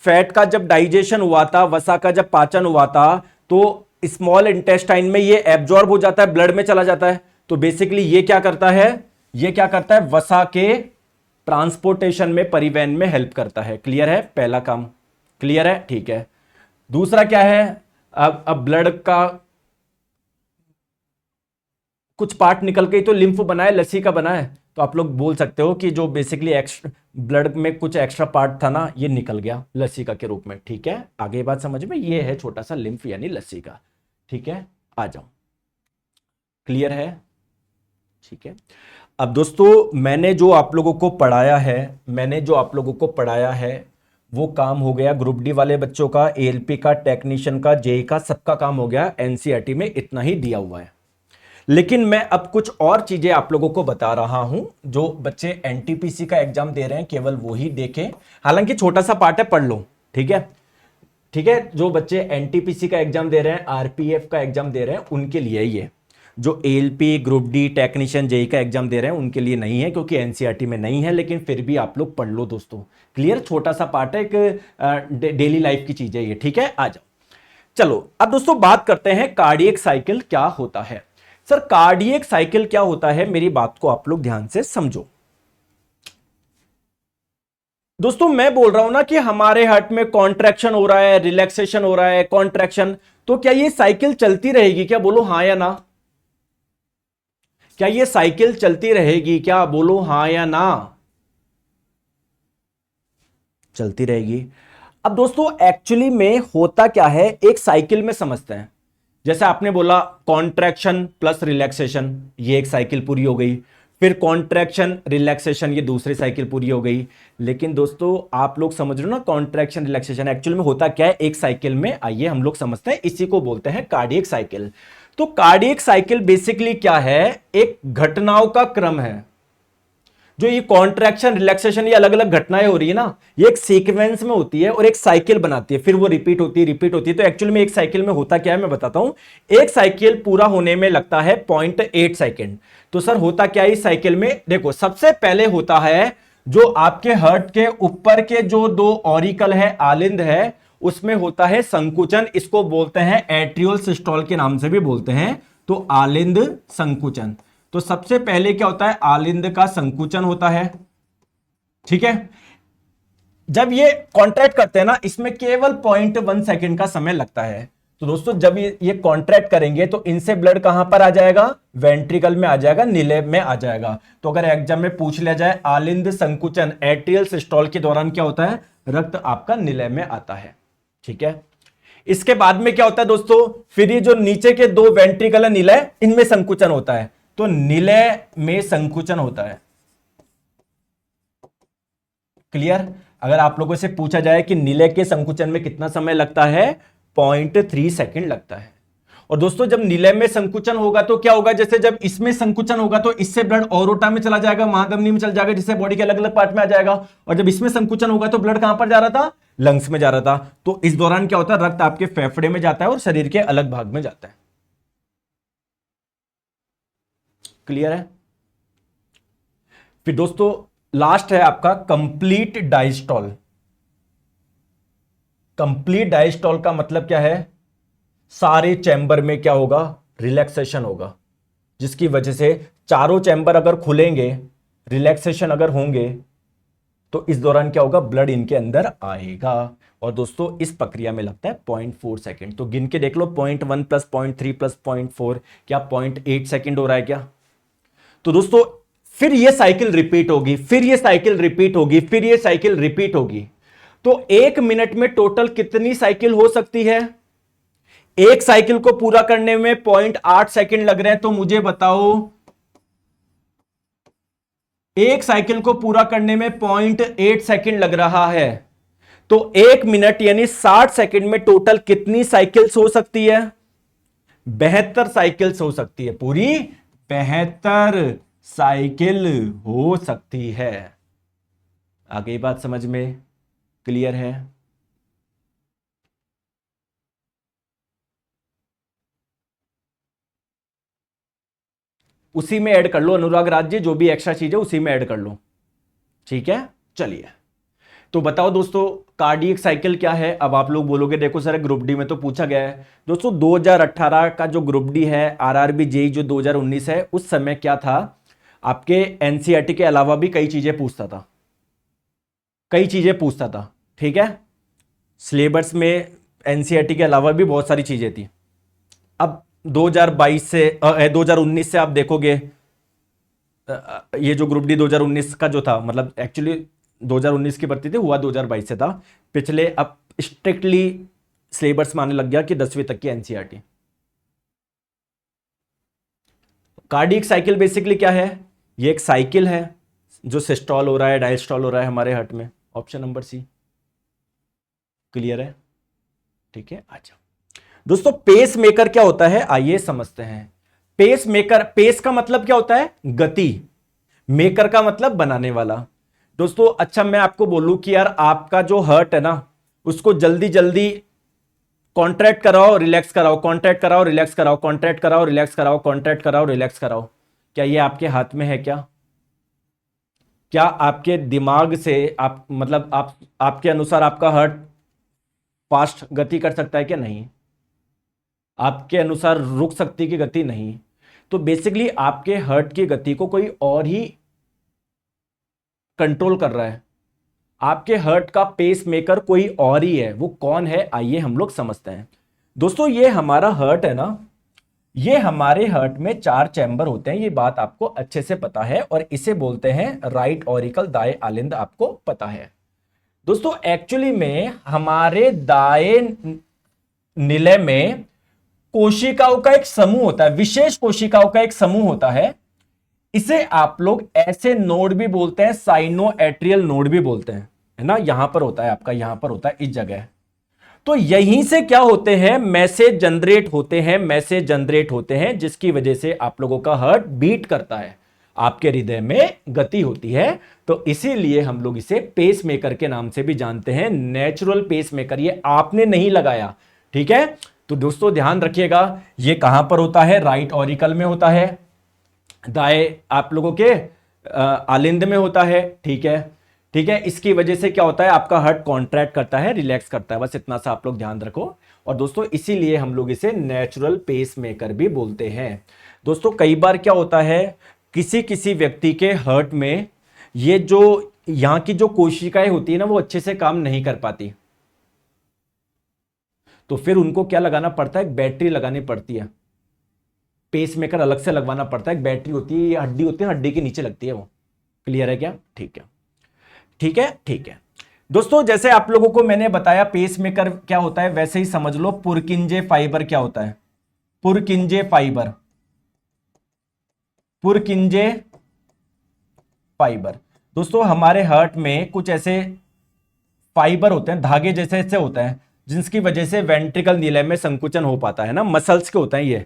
फैट का जब डाइजेशन हुआ था, वसा का जब पाचन हुआ था, तो स्मॉल इंटेस्टाइन में ये एब्जॉर्ब हो जाता है, ब्लड में चला जाता है। तो बेसिकली ये क्या करता है, वसा के ट्रांसपोर्टेशन में, परिवहन में हेल्प करता है। क्लियर है? पहला काम क्लियर है? ठीक है, दूसरा क्या है? अब ब्लड का कुछ पार्ट निकल के तो लिम्फ बना है, लसीका बना है, तो आप लोग बोल सकते हो कि जो बेसिकली एक्स्ट्रा ब्लड में कुछ एक्स्ट्रा पार्ट था ना, ये निकल गया लसीका के रूप में। ठीक है, आगे बात समझ में, ये है छोटा सा लिम्फ यानी लसीका। ठीक है, आ जाओ, क्लियर है? ठीक है, अब दोस्तों मैंने जो आप लोगों को पढ़ाया है वो काम हो गया ग्रुप डी वाले बच्चों का, एएलपी का, टेक्नीशियन का, जेई का, सबका काम हो गया। एनसीईआरटी में इतना ही दिया हुआ है। लेकिन मैं अब कुछ और चीजें आप लोगों को बता रहा हूं, जो बच्चे एनटीपीसी का एग्जाम दे रहे हैं केवल वो ही देखें। हालांकि छोटा सा पार्ट है, पढ़ लो। ठीक है, ठीक है, जो बच्चे एनटीपीसी का एग्जाम दे रहे हैं, आरपीएफ का एग्जाम दे रहे हैं, उनके लिए ये। जो ALP, group D, technician, JE का एग्जाम दे रहे हैं उनके लिए नहीं है, क्योंकि एनसीईआरटी में नहीं है। लेकिन फिर भी आप लोग पढ़ लो दोस्तों। क्लियर? छोटा सा पार्ट है, एक डेली लाइफ की चीज है ये। ठीक है, आ जाओ। चलो अब दोस्तों बात करते हैं कार्डियक साइकिल क्या होता है। सर कार्डियक साइकिल क्या होता है, मेरी बात को आप लोग ध्यान से समझो। दोस्तों मैं बोल रहा हूं ना कि हमारे हार्ट में कॉन्ट्रैक्शन हो रहा है, रिलैक्सेशन हो रहा है, कॉन्ट्रैक्शन, तो क्या ये साइकिल चलती रहेगी क्या? बोलो हां या ना। क्या ये साइकिल चलती रहेगी क्या? बोलो हां या ना। चलती रहेगी। अब दोस्तों एक्चुअली में होता क्या है, एक साइकिल में समझते हैं। जैसे आपने बोला कॉन्ट्रैक्शन प्लस रिलैक्सेशन, ये एक साइकिल पूरी हो गई। फिर कॉन्ट्रैक्शन रिलैक्सेशन, ये दूसरी साइकिल पूरी हो गई। लेकिन दोस्तों आप लोग समझ रहे हो ना, कॉन्ट्रैक्शन रिलैक्सेशन एक्चुअल में होता क्या है एक साइकिल में, आइए हम लोग समझते हैं। इसी को बोलते हैं कार्डियक साइकिल। तो कार्डियक साइकिल बेसिकली क्या है, एक घटनाओं का क्रम है। जो ये कॉन्ट्रैक्शन रिलैक्सेशन, ये अलग अलग घटनाएं हो रही है ना, ये एक सीक्वेंस में होती है और एक साइकिल बनाती है, फिर वो रिपीट होती है। तो एक्चुअली में एक साइकिल में होता क्या है मैं बताता हूं। एक साइकिल पूरा होने में लगता है 0.8 सेकेंड। तो सर होता क्या है इस साइकिल में? देखो सबसे पहले होता है जो आपके हार्ट के ऊपर के जो दो ऑरिकल है, आलिंद है, उसमें होता है संकुचन। इसको बोलते हैं एट्रियल सिस्टोल के नाम से भी बोलते हैं। तो आलिंद संकुचन। तो सबसे पहले क्या होता है, आलिंद का संकुचन होता है। ठीक है, जब ये कॉन्ट्रैक्ट करते हैं ना, इसमें केवल 0.1 सेकेंड का समय लगता है। तो दोस्तों जब ये कॉन्ट्रैक्ट करेंगे तो इनसे ब्लड कहां पर आ जाएगा, वेंट्रिकल में आ जाएगा, निलय में आ जाएगा। तो अगर एग्जाम में पूछ लिया जाए आलिंद संकुचन एट्रियल सिस्टोल के दौरान क्या होता है, रक्त आपका निलय में आता है। ठीक है, इसके बाद में क्या होता है दोस्तों, फिर ये जो नीचे के दो वेंट्रिकल है निलय, इनमें संकुचन होता है। तो निलय में संकुचन होता है। क्लियर? अगर आप लोगों से पूछा जाए कि निलय के संकुचन में कितना समय लगता है, 0.3 सेकंड लगता है। और दोस्तों जब निलय में संकुचन होगा तो क्या होगा, जैसे जब इसमें संकुचन होगा तो इससे ब्लड औरोटा में चला जाएगा, महाधमनी में चला जाएगा, जिससे बॉडी के अलग अलग पार्ट में आ जाएगा। और जब इसमें संकुचन होगा तो ब्लड कहां पर जा रहा था, लंग्स में जा रहा था। तो इस दौरान क्या होता है, रक्त आपके फेफड़े में जाता है और शरीर के अलग भाग में जाता है। क्लियर है? फिर दोस्तों लास्ट है आपका कंप्लीट डायस्टॉल। कंप्लीट डायस्टॉल का मतलब क्या है, सारे चैम्बर में क्या होगा, रिलैक्सेशन होगा, जिसकी वजह से चारों चैम्बर अगर खुलेंगे, रिलैक्सेशन अगर होंगे, तो इस दौरान क्या होगा, ब्लड इनके अंदर आएगा। और दोस्तों इस प्रक्रिया में लगता है 0.4 सेकंड। तो गिन के देख लो, 0.1 प्लस 0.3 प्लस 0.4, क्या 0.8 सेकंड हो रहा है क्या? तो दोस्तों फिर ये साइकिल रिपीट होगी, फिर ये साइकिल रिपीट होगी, फिर ये साइकिल रिपीट होगी। तो 1 मिनट में टोटल कितनी साइकिल हो सकती है? एक साइकिल को पूरा करने में 0.8 सेकंड लग रहे हैं, तो मुझे बताओ एक साइकिल को पूरा करने में 0.8 सेकंड लग रहा है, तो 1 मिनट यानी 60 सेकंड में टोटल कितनी साइकिल्स हो सकती है? 72 साइकिल्स हो सकती है, पूरी 72 साइकिल हो सकती है। आगे बात समझ में क्लियर है? उसी में ऐड कर लो अनुराग राज जी, जो भी एक्स्ट्रा चीज है उसी में ऐड कर लो। ठीक है, चलिए। तो बताओ दोस्तों कार्डियक साइकिल क्या है? अब आप लोग बोलोगे देखो सर ग्रुप डी में तो पूछा गया है। दोस्तों 2018 का जो ग्रुप डी है, आरआरबी जेई जो 2019 है, उस समय क्या था, आपके एनसीईआरटी के अलावा भी कई चीजें पूछता था, कई चीजें पूछता था। ठीक है, सिलेबस में एनसीईआरटी के अलावा भी बहुत सारी चीजें थी। अब 2022 से 2019 से आप देखोगे, ये जो ग्रुप डी 2019 का जो था, मतलब एक्चुअली 2019 की भर्ती थी, हुआ 2022 से था। पिछले अब स्ट्रिक्टली सिलेबस में आने लग गया कि 10वीं तक की एनसीईआरटी। कार्डियक साइकिल बेसिकली क्या है, ये एक साइकिल है जो सिस्टोल हो रहा है, डायस्टोल हो रहा है हमारे हार्ट में। ऑप्शन नंबर सी। क्लियर है? ठीक है, अच्छा दोस्तों पेस मेकर क्या होता है, आइए समझते हैं। पेस मेकर, पेस का मतलब क्या होता है, गति, मेकर का मतलब बनाने वाला। दोस्तों अच्छा मैं आपको बोलूं कि यार आपका जो हार्ट है ना, उसको जल्दी जल्दी कॉन्ट्रैक्ट कराओ, रिलैक्स कराओ, कॉन्ट्रैक्ट कराओ, रिलैक्स कराओ, कॉन्ट्रैक्ट कराओ, रिलैक्स कराओ, कॉन्ट्रैक्ट कराओ, रिलैक्स कराओ, क्या ये आपके हाथ में है क्या? क्या आपके दिमाग से आप, मतलब आप, आपके अनुसार आपका हार्ट फास्ट गति कर सकता है क्या? नहीं। आपके अनुसार रुक सकती की गति? नहीं। तो बेसिकली आपके हार्ट की गति को कोई और ही कंट्रोल कर रहा है। आपके हार्ट का पेस मेकर कोई और ही है, वो कौन है आइए हम लोग समझते हैं। दोस्तों ये हमारा हार्ट है ना, ये हमारे हार्ट में 4 चैम्बर होते हैं, ये बात आपको अच्छे से पता है, और इसे बोलते हैं राइट ऑरिकल, दाएं आलिंद, आपको पता है। दोस्तों एक्चुअली में हमारे दाएं निलय में कोशिकाओं का एक समूह होता है, विशेष कोशिकाओं का एक समूह होता है। इसे आप लोग ऐसे नोड भी बोलते हैं, साइनोएट्रियल नोड भी बोलते हैं, है ना। यहां पर होता है आपका, यहां पर होता है इस जगह। तो यहीं से क्या होते हैं, मैसेज जनरेट होते हैं, मैसेज जनरेट होते हैं, जिसकी वजह से आप लोगों का हार्ट बीट करता है, आपके हृदय में गति होती है। तो इसीलिए हम लोग इसे पेस मेकर के नाम से भी जानते हैं, नेचुरल पेस मेकर। ये आपने नहीं लगाया, ठीक है। तो दोस्तों ध्यान रखिएगा, ये कहां पर होता है, राइट ऑरिकल में होता है, दाएं आप लोगों के आलिंद में होता है, ठीक है। ठीक है, इसकी वजह से क्या होता है, आपका हार्ट कॉन्ट्रैक्ट करता है, रिलैक्स करता है, बस इतना सा आप लोग ध्यान रखो। और दोस्तों इसीलिए हम लोग इसे नेचुरल पेस मेकर भी बोलते हैं। दोस्तों कई बार क्या होता है, किसी किसी व्यक्ति के हार्ट में ये जो यहां की जो कोशिकाएं होती है ना, वो अच्छे से काम नहीं कर पाती, तो फिर उनको क्या लगाना पड़ता है, बैटरी लगानी पड़ती है, पेस मेकर अलग से लगवाना पड़ता है। एक बैटरी होती है, ये हड्डी होती है, हड्डी के नीचे लगती है वो। क्लियर है क्या? ठीक है, ठीक है, ठीक है। दोस्तों जैसे आप लोगों को मैंने बताया पेसमेकर क्या होता है, वैसे ही समझ लो पुरकिंजे फाइबर क्या होता है। पुरकिंजे फाइबर, पुरकिंजे फाइबर। दोस्तों हमारे हार्ट में कुछ ऐसे फाइबर होते हैं, धागे जैसे ऐसे होते हैं, जिसकी वजह से वेंट्रिकल नीले में संकुचन हो पाता है ना। मसल्स के होते हैं ये,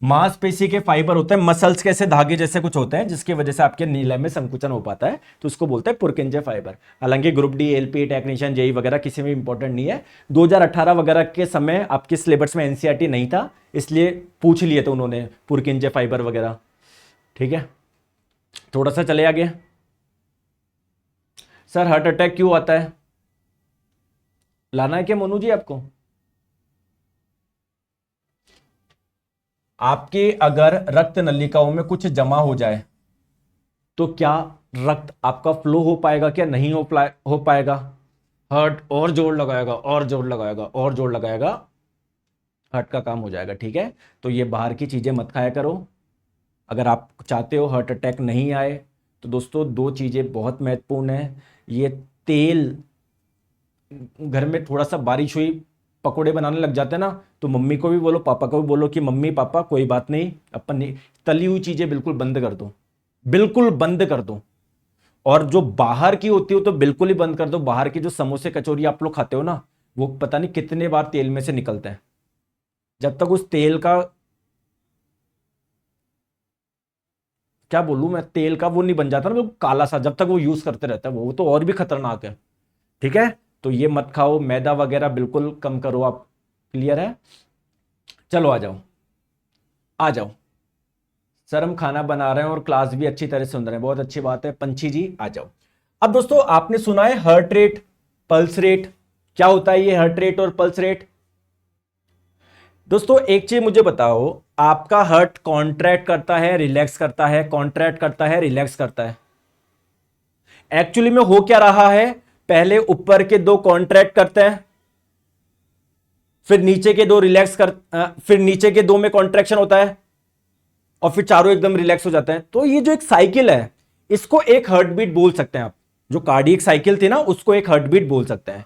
मांसपेशी के फाइबर होते हैं, मसल्स के ऐसे धागे जैसे कुछ होते हैं, जिसकी वजह से आपके नीले में संकुचन हो पाता है, तो उसको बोलते हैं पुरकिंजे फाइबर। हालांकि group D, LP, technician, JE वगैरह किसी में इंपॉर्टेंट नहीं है। 2018 वगैरह के समय आपके सिलेबस में एनसीईआरटी नहीं था, इसलिए पूछ लिए थे उन्होंने पुरकिंजे फाइबर वगैरह। ठीक है, थोड़ा सा चले आगे। सर हार्ट अटैक क्यों आता है, लाना है क्या मोनू जी आपको? आपके अगर रक्त नलिकाओं में कुछ जमा हो जाए तो क्या रक्त आपका फ्लो हो पाएगा, क्या नहीं हो पाएगा? हार्ट और जोर लगाएगा, और जोर लगाएगा, और जोर लगाएगा, हार्ट का काम हो जाएगा। ठीक है, तो ये बाहर की चीजें मत खाया करो। अगर आप चाहते हो हार्ट अटैक नहीं आए तो दोस्तों दो चीजें बहुत महत्वपूर्ण है। ये तेल, घर में थोड़ा सा बारिश हुई, पकोड़े बनाने लग जाते हैं ना, तो मम्मी को भी बोलो, पापा को भी बोलो कि मम्मी पापा कोई बात नहीं, अपन तली हुई चीजें बिल्कुल बंद कर दो, बिल्कुल बंद कर दो। और जो बाहर की होती हो तो बिल्कुल ही बंद कर दो। बाहर के जो समोसे कचौरी आप लोग खाते हो ना, वो पता नहीं कितने बार तेल में से निकलते हैं। जब तक उस तेल का, क्या बोलूं मैं, तेल का वो नहीं बन जाता ना, वो काला सा, जब तक वो यूज करते रहता है वो तो और भी खतरनाक है। ठीक है, तो ये मत खाओ, मैदा वगैरह बिल्कुल कम करो आप। क्लियर है? चलो आ जाओ, आ जाओ। सर हम खाना बना रहे हैं और क्लास भी अच्छी तरह से सुन रहे हैं, बहुत अच्छी बात है पंछी जी, आ जाओ। अब दोस्तों आपने सुना है हार्ट रेट, पल्स रेट, क्या होता है ये हार्ट रेट और पल्स रेट? दोस्तों एक चीज मुझे बताओ, आपका हार्ट कॉन्ट्रैक्ट करता है, रिलैक्स करता है, कॉन्ट्रैक्ट करता है, रिलैक्स करता है? एक्चुअली में हो क्या रहा है, पहले ऊपर के दो कॉन्ट्रैक्ट करते हैं, फिर नीचे के दो रिलैक्स फिर नीचे के दो में कॉन्ट्रैक्शन होता है, और फिर चारों एकदम रिलैक्स हो जाते हैं। तो ये जो एक साइकिल है, इसको एक हार्ट बीट बोल सकते हैं आप। जो कार्डियक साइकिल थी ना, उसको एक हार्ट बीट बोल सकते हैं।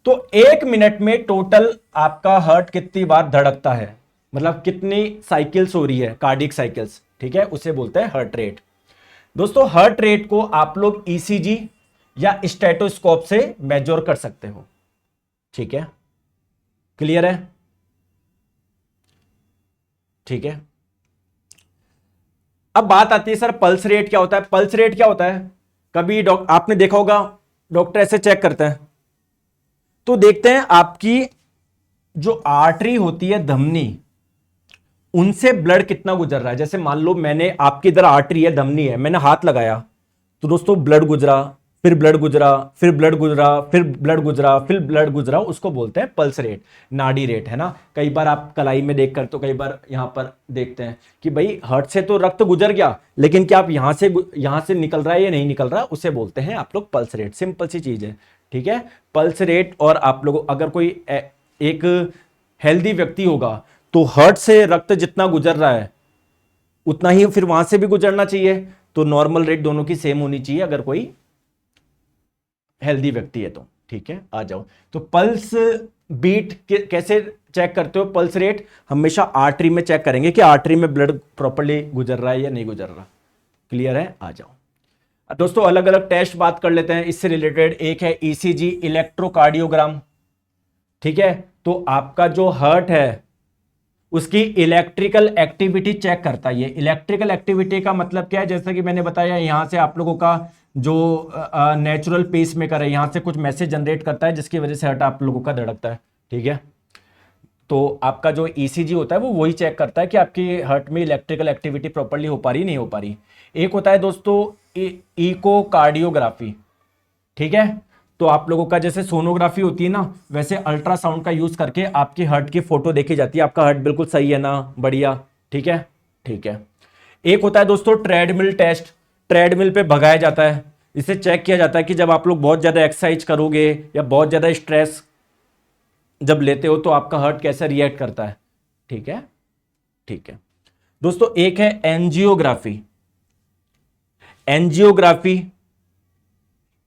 तो 1 मिनट में टोटल आपका हार्ट कितनी बार धड़कता है, मतलब कितनी साइकिल्स हो रही है, कार्डियक साइकिल्स, ठीक है, उसे बोलते हैं हार्ट रेट। दोस्तों हार्ट रेट को आप लोग ईसीजी या स्टेथोस्कोप से मेजर कर सकते हो। ठीक है, क्लियर है? ठीक है, अब बात आती है सर पल्स रेट क्या होता है। पल्स रेट क्या होता है, कभी आपने देखा होगा डॉक्टर ऐसे चेक करते हैं, तो देखते हैं आपकी जो आर्टरी होती है, धमनी, उनसे ब्लड कितना गुजर रहा है। जैसे मान लो मैंने, आपकी इधर आर्टरी है, धमनी है, मैंने हाथ लगाया तो दोस्तों ब्लड गुजरा, फिर ब्लड गुजरा, फिर ब्लड गुजरा, फिर ब्लड गुजरा, फिर ब्लड गुजरा, उसको बोलते हैं पल्स रेट, नाड़ी रेट, है ना। कई बार आप कलाई में देख कर, तो कई बार यहां पर देखते हैं कि भाई हार्ट से तो रक्त गुजर गया, लेकिन क्या आप यहां से निकल रहा है या नहीं निकल रहा, उसे बोलते हैं आप लोग पल्स रेट। सिंपल सी चीज है। ठीक है, पल्स रेट। और आप लोग अगर कोई एक हेल्दी व्यक्ति होगा तो हार्ट से रक्त जितना गुजर रहा है उतना ही फिर वहां से भी गुजरना चाहिए, तो नॉर्मल रेट दोनों की सेम होनी चाहिए अगर कोई हेल्दी व्यक्ति है तो। ठीक है, आ जाओ। तो पल्स बीट कैसे चेक करते हो? पल्स रेट हमेशा आर्टरी में चेक करेंगे कि आर्टरी में ब्लड प्रॉपर्ली गुजर रहा है या नहीं गुजर रहा। क्लियर है? आ जाओ। दोस्तों अलग अलग टेस्ट बात कर लेते हैं इससे रिलेटेड। एक है ईसीजी, इलेक्ट्रोकार्डियोग्राम। ठीक है, तो आपका जो हार्ट है उसकी इलेक्ट्रिकल एक्टिविटी चेक करता है। ये इलेक्ट्रिकल एक्टिविटी का मतलब क्या है, जैसा कि मैंने बताया, यहां से आप लोगों का जो नेचुरल पेस मेकर है, यहां से कुछ मैसेज जनरेट करता है, जिसकी वजह से हार्ट आप लोगों का धड़कता है। ठीक है, तो आपका जो ईसीजी होता है वो वही चेक करता है कि आपकी हार्ट में इलेक्ट्रिकल एक्टिविटी प्रॉपर्ली हो पा रही, नहीं हो पा रही। एक होता है दोस्तों इकोकार्डियोग्राफी। ठीक है, तो आप लोगों का जैसे सोनोग्राफी होती है ना, वैसे अल्ट्रासाउंड का यूज करके आपकी हार्ट की फोटो देखी जाती है, आपका हार्ट बिल्कुल सही है ना, बढ़िया। ठीक है, ठीक है। एक होता है दोस्तों ट्रेडमिल टेस्ट। ट्रेडमिल पे भगाया जाता है, इसे चेक किया जाता है कि जब आप लोग बहुत ज्यादा एक्सरसाइज करोगे या बहुत ज्यादा स्ट्रेस जब लेते हो तो आपका हार्ट कैसा रिएक्ट करता है। ठीक है, ठीक है। दोस्तों एक है एंजियोग्राफी। एंजियोग्राफी,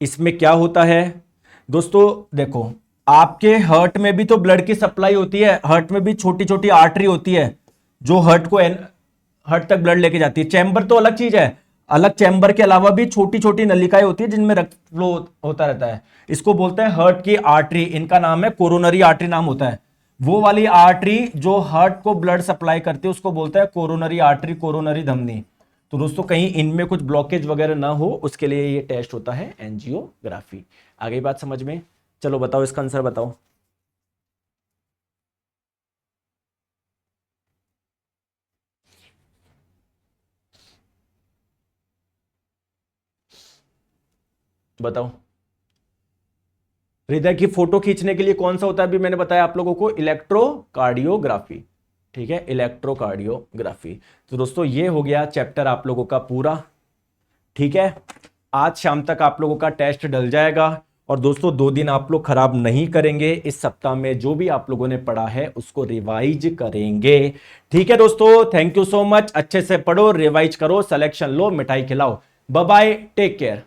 इसमें क्या होता है, दोस्तों देखो, आपके हार्ट में भी तो ब्लड की सप्लाई होती है, हार्ट में भी छोटी छोटी आर्टरी होती है जो हार्ट तक ब्लड लेके जाती है। चैम्बर तो अलग चीज है, अलग चैम्बर के अलावा भी छोटी छोटी नलिकाएं होती है जिनमें रक्त फ्लो होता रहता है। इसको बोलते हैं हार्ट की आर्टरी, इनका नाम है कोरोनरी आर्टरी नाम होता है। वो वाली आर्टरी जो हार्ट को ब्लड सप्लाई करती है उसको बोलता है कोरोनरी आर्टरी, कोरोनरी धमनी। तो दोस्तों कहीं इनमें कुछ ब्लॉकेज वगैरह ना हो उसके लिए ये टेस्ट होता है एंजियोग्राफी। आगे बात समझ में? चलो बताओ इसका आंसर बताओ। बताओ। हृदय की फोटो खींचने के लिए कौन सा होता है, अभी मैंने बताया आप लोगों को, इलेक्ट्रोकार्डियोग्राफी। ठीक है, इलेक्ट्रोकार्डियोग्राफी। तो दोस्तों ये हो गया चैप्टर आप लोगों का पूरा। ठीक है, आज शाम तक आप लोगों का टेस्ट डल जाएगा। और दोस्तों 2 दिन आप लोग खराब नहीं करेंगे, इस सप्ताह में जो भी आप लोगों ने पढ़ा है उसको रिवाइज करेंगे। ठीक है दोस्तों, थैंक यू सो मच। अच्छे से पढ़ो, रिवाइज करो, सिलेक्शन लो, मिठाई खिलाओ। Bye bye, take care.